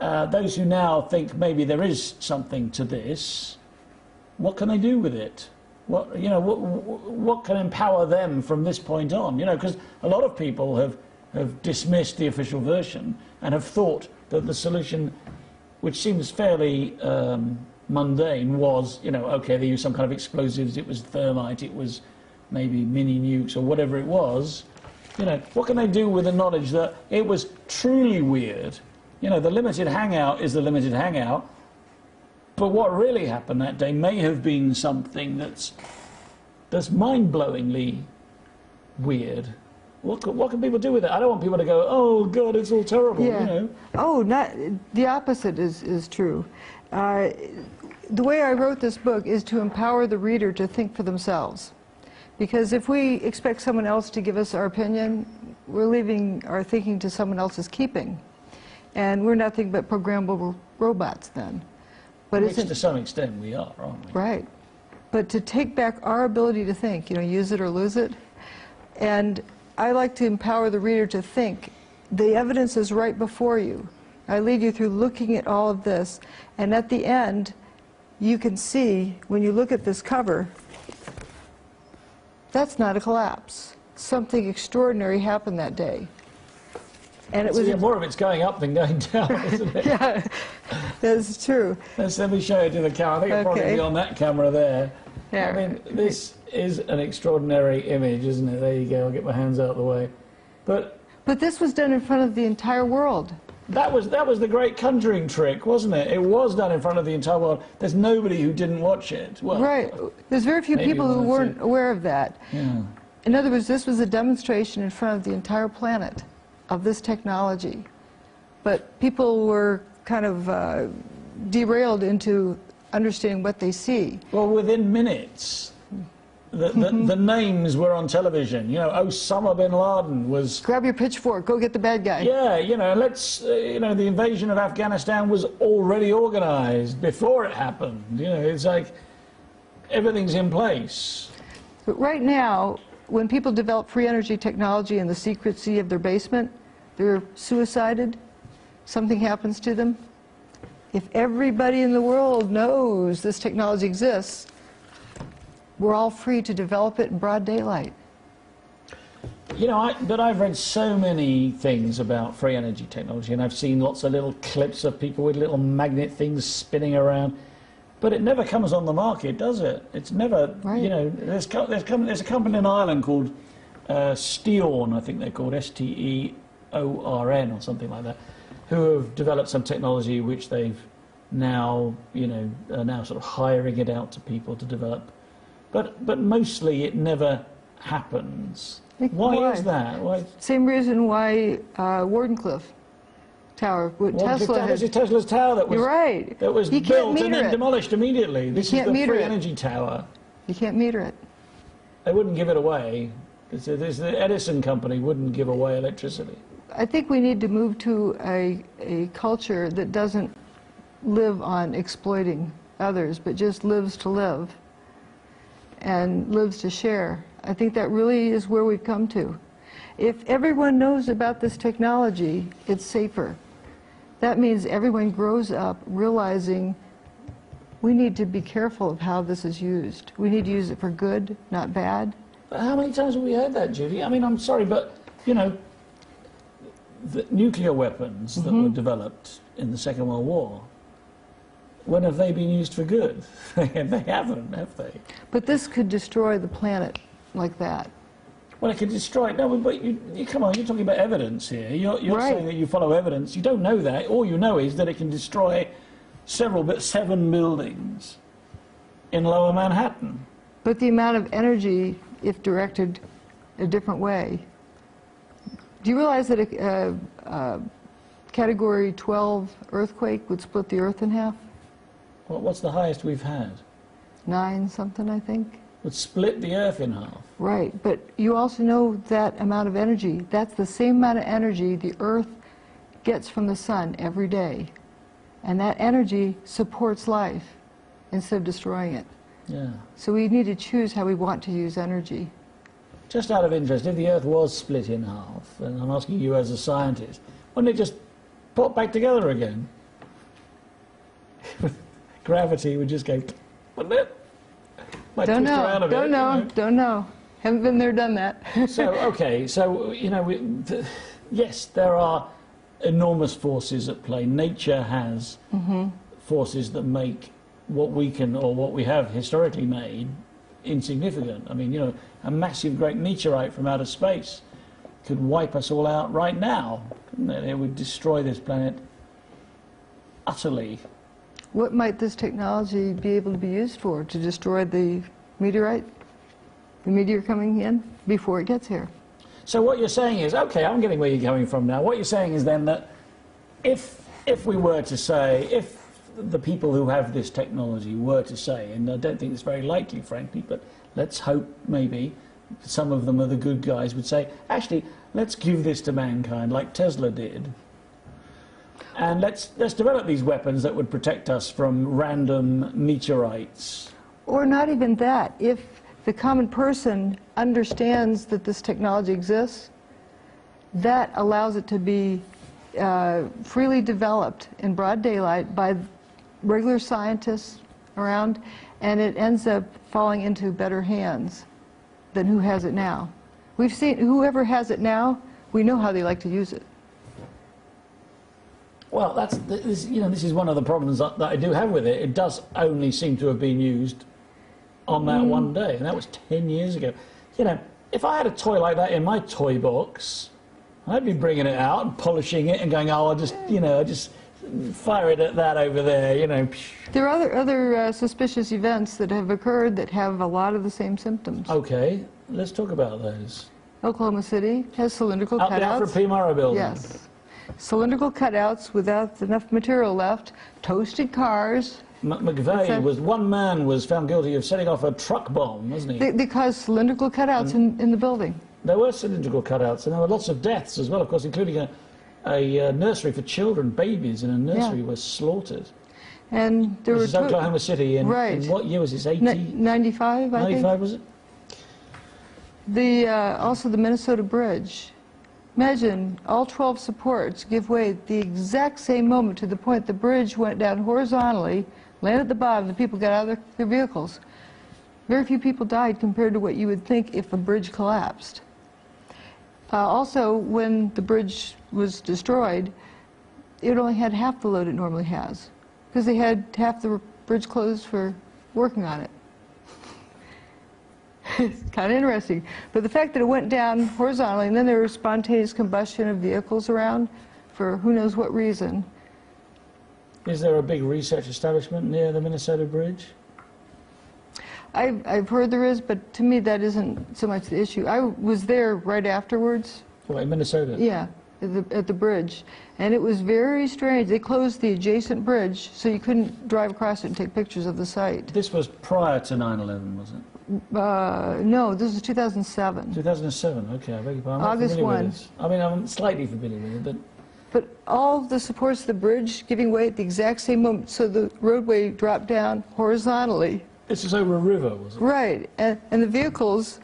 those who now think maybe there is something to this, what can they do with it? What can empower them from this point on? Because a lot of people have dismissed the official version and have thought that the solution, which seems fairly mundane, was, okay, they used some kind of explosives, it was thermite, it was maybe mini nukes or whatever it was. What can they do with the knowledge that it was truly weird? The limited hangout is the limited hangout. But what really happened that day may have been something that's mind-blowingly weird. What can people do with it? I don't want people to go, oh, God, it's all terrible,
Yeah.
you know.
Oh, not the opposite is true. The way I wrote this book is to empower the reader to think for themselves. Because if we expect someone else to give us our opinion, we're leaving our thinking to someone else's keeping. And we're nothing but programmable robots then. But
Which to some extent we are, aren't we?
Right. But to take back our ability to think, you know, use it or lose it. And I like to empower the reader to think. The evidence is right before you. I lead you through looking at all of this. And at the end, you can see, when you look at this cover, that's not a collapse. Something extraordinary happened that day. And it
So
was
yeah, more of it's going up than going down, isn't it?
Yeah, that's true.
Let me show you to the camera. I think it'll probably
Okay.
be on that camera there.
Yeah.
I mean, this is an extraordinary image, isn't it? There you go. I'll get my hands out of the way. But
But this was done in front of the entire world.
that was the great conjuring trick, wasn't it? It was done in front of the entire world. There's nobody who didn't watch it. Well,
Right. There's very few
maybe
people who
one or
weren't
two.
aware of that.
Yeah.
In other words, this was a demonstration in front of the entire planet of this technology. But people were kind of derailed into understanding what they see.
Well, within minutes, the names were on television. You know, Osama bin Laden was.
Grab your pitchfork, go get the bad guy.
Yeah, you know, the invasion of Afghanistan was already organized before it happened. You know, it's like everything's in place.
But right now, when people develop free energy technology in the secrecy of their basement, they're suicided, something happens to them. If everybody in the world knows this technology exists, we're all free to develop it in broad daylight.
You know, but I've read so many things about free energy technology, and I've seen lots of little clips of people with little magnet things spinning around. But it never comes on the market, does it? It's never,
Right.
you know, there's a company in Ireland called Steorn, I think they're called, Steorn or something like that, who have developed some technology which they've now, you know, are now sort of hiring it out to people to develop. But mostly it never happens. Why is that? Why?
Same reason why Wardenclyffe Tower, what Tesla
This is
had.
Tesla's tower that was,
You're right.
that was
You can't
built and
meter
then
it.
demolished immediately. This is
can't
the
meter
free
it.
energy tower.
You can't meter it.
They wouldn't give it away. The Edison company wouldn't give away electricity.
I think we need to move to a culture that doesn't live on exploiting others, but just lives to live and lives to share. I think that really is where we've come to. If everyone knows about this technology, it's safer. That means everyone grows up realizing we need to be careful of how this is used. We need to use it for good, not bad.
But how many times have we heard that, Judy? I mean, I'm sorry, but, you know, the nuclear weapons that were developed in the Second World War, when have they been used for good? They haven't, have they?
But this could destroy the planet like that.
Well, it could destroy it. No, but you come on, you're talking about evidence here. You're
Right.
saying that you follow evidence. You don't know that. All you know is that it can destroy 7 buildings in Lower Manhattan.
But the amount of energy, if directed a different way. Do you realize that a Category 12 earthquake would split the Earth in half?
What's the highest we've had?
9 something, I think.
Would split the Earth in half.
Right, but you also know that amount of energy. That's the same amount of energy the Earth gets from the sun every day. And that energy supports life instead of destroying it.
Yeah.
So we need to choose how we want to use energy.
Just out of interest, if the Earth was split in half, and I'm asking you as a scientist, wouldn't it just pop back together again? Gravity would just go, wouldn't it? Might
Don't
twist around
know,
a bit,
don't know,
you know.
don't know. Haven't been there, done that.
So, okay, so, you know, yes, there are enormous forces at play. Nature has forces that make what we can, or what we have historically made, insignificant. I mean, you know, a massive great meteorite from outer space could wipe us all out right now, couldn't it? It would destroy this planet utterly.
What might this technology be able to be used for? To destroy the meteorite? The meteor coming in before it gets here?
So what you're saying is, okay, I'm getting where you're coming from now. What you're saying is then that if we were to say, if the people who have this technology were to say, and I don't think it's very likely, frankly, but let's hope maybe some of them are the good guys, would say, actually, let's give this to mankind like Tesla did. And let's develop these weapons that would protect us from random meteorites.
Or not even that. If the common person understands that this technology exists, that allows it to be freely developed in broad daylight by regular scientists around, and it ends up falling into better hands than who has it now. We've seen whoever has it now, we know how they like to use it.
Well, this is one of the problems that I do have with it. It does only seem to have been used on that one day, and that was 10 years ago. You know, if I had a toy like that in my toy box, I'd be bringing it out and polishing it and going, oh, I'll just fire it at that over there, you know.
There are other suspicious events that have occurred that have a lot of the same symptoms.
Okay, let's talk about those.
Oklahoma City has cylindrical
Up the
cutouts.
Alfred P. Murrah building.
Yes. Cylindrical cutouts without enough material left, toasted cars.
McVeigh was, one man was found guilty of setting off a truck bomb, wasn't he?
They caused cylindrical cutouts in the building.
There were cylindrical cutouts, and there were lots of deaths as well, of course, including a nursery for children. Babies in a nursery were slaughtered.
And there
This is Oklahoma City in what year was this?
95, I think.
95, was it?
Also the Minnesota Bridge. Imagine all 12 supports give way at the exact same moment, to the point the bridge went down horizontally, landed at the bottom, the people got out of their vehicles. Very few people died compared to what you would think if a bridge collapsed. Also, when the bridge was destroyed, it only had half the load it normally has, because they had half the bridge closed for working on it. It's kind of interesting. But the fact that it went down horizontally, and then there was spontaneous combustion of vehicles around for who knows what reason.
Is there a big research establishment near the Minnesota Bridge?
I've heard there is, but to me that isn't so much the issue. I was there right afterwards.
What, in Minnesota?
Yeah, at the bridge. And it was very strange. They closed the adjacent bridge so you couldn't drive across it and take pictures of the site.
This was prior to 9/11, was it?
No, this was 2007.
2007, okay, I beg your pardon.
August 1.
I mean, I'm slightly familiar with it,
But all the supports of the bridge giving way at the exact same moment, so the roadway dropped down horizontally.
this is over a river, was it?
Right, and the vehicles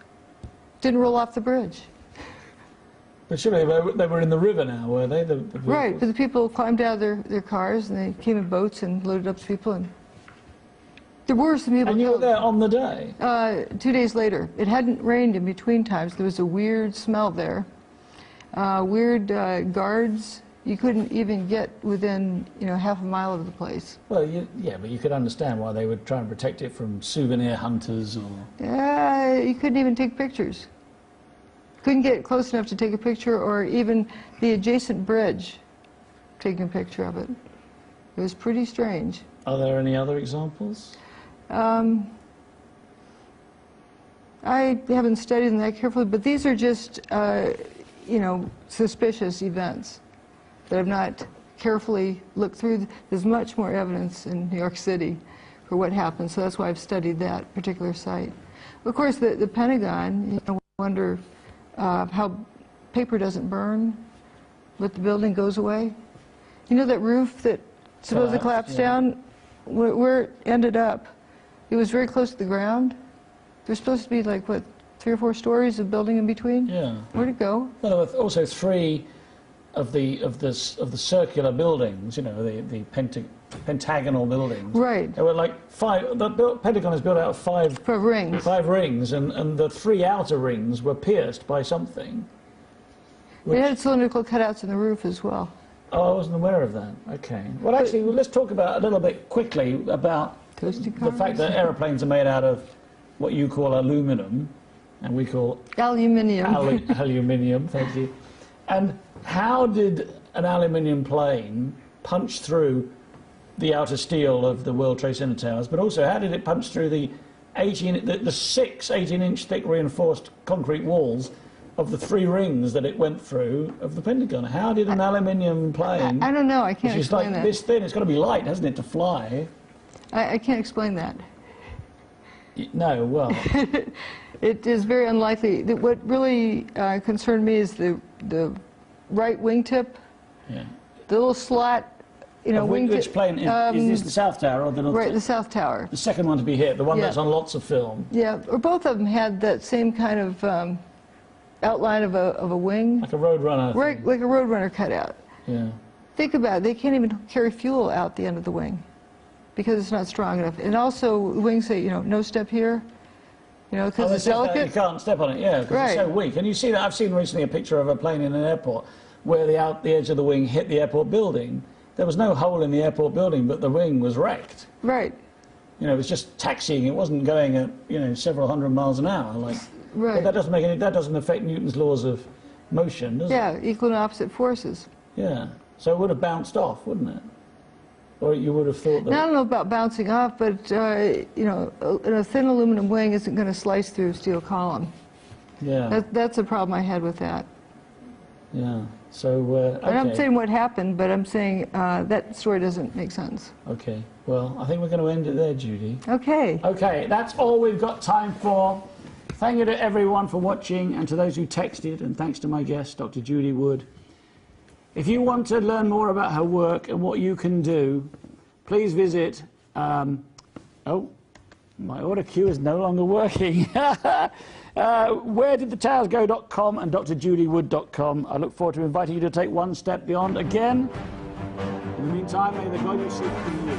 didn't roll off the bridge.
But surely they were in the river now, were they? The
Right, but the people climbed out of their cars, and they came in boats and loaded up the people, and there were some people
And you were
killed.
there on the day?
2 days later. It hadn't rained in between times. There was a weird smell there. Weird guards. You couldn't even get within, half a mile of the place.
Well, yeah, but you could understand why they would try and protect it from souvenir hunters or...
You couldn't even take pictures. Couldn't get close enough to take a picture, or even the adjacent bridge taking a picture of it. It was pretty strange.
Are there any other examples?
I haven't studied them that carefully, but these are just, suspicious events that I've not carefully looked through. There's much more evidence in New York City for what happened, so that's why I've studied that particular site. Of course, the Pentagon, wonder how paper doesn't burn, but the building goes away. You know that roof that supposedly collapsed down? Where it ended up, it was very close to the ground. There's supposed to be, 3 or 4 stories of building in between?
Yeah.
Where'd it go?
Well, there were also 3 of the circular buildings, the pentagonal buildings.
Right.
There were 5. The Pentagon is built out of 5
rings.
5 rings, and the 3 outer rings were pierced by something.
It had cylindrical cutouts in the roof as well.
Oh, I wasn't aware of that. Okay. Well, actually, let's talk about a little bit quickly about the fact that aeroplanes are made out of what you call aluminum, and we call
aluminium.
Aluminium. Thank you. And how did an aluminium plane punch through the outer steel of the World Trade Center towers, but also how did it punch through the 6 18-inch thick reinforced concrete walls of the 3 rings that it went through of the Pentagon? How did an aluminium plane...
I don't know, I can't explain
like
that.
this thin, it's got to be light, hasn't it, to fly?
I can't explain that.
No, well...
It is very unlikely. What really concerned me is the right wingtip,
Yeah.
the little slot, you know,
Which
wingtip.
plane? Is this the South Tower or the North
Right,
Tower?
the South Tower.
The second one to be hit, the one
Yeah.
that's on lots of film.
Yeah, or both of them had that same kind of outline of a wing.
Like a Roadrunner.
Right, like a Roadrunner cutout.
Yeah.
Think about it, they can't even carry fuel out the end of the wing because it's not strong enough. And also, wings say, you know, no step here, you know, because it's
You
delicate.
can't step on it, yeah, because
Right.
it's so weak. And you see that, I've seen recently a picture of a plane in an airport where the edge of the wing hit the airport building. There was no hole in the airport building, but the wing was wrecked.
Right,
You know, it was just taxiing. It wasn't going at, you know, several hundred miles an hour. Like,
right.
but that doesn't affect Newton's laws of motion, does it?
Yeah, equal and opposite forces.
Yeah. So it would have bounced off, wouldn't it? Or you would have thought that...
Now, I don't know about bouncing off, but, you know, a thin aluminum wing isn't going to slice through a steel column.
Yeah.
That's the problem I had with that.
Yeah. So,
And I'm
okay.
saying what happened, but I'm saying that story doesn't make sense.
Okay. Well, I think we're going to end it there, Judy.
Okay.
Okay, that's all we've got time for. Thank you to everyone for watching and to those who texted, and thanks to my guest, Dr. Judy Wood. If you want to learn more about her work and what you can do, please visit... oh, my order queue is no longer working. wheredidthetowersgo.com and drjudywood.com. I look forward to inviting you to take one step beyond again. In the meantime, may the God you seek be you.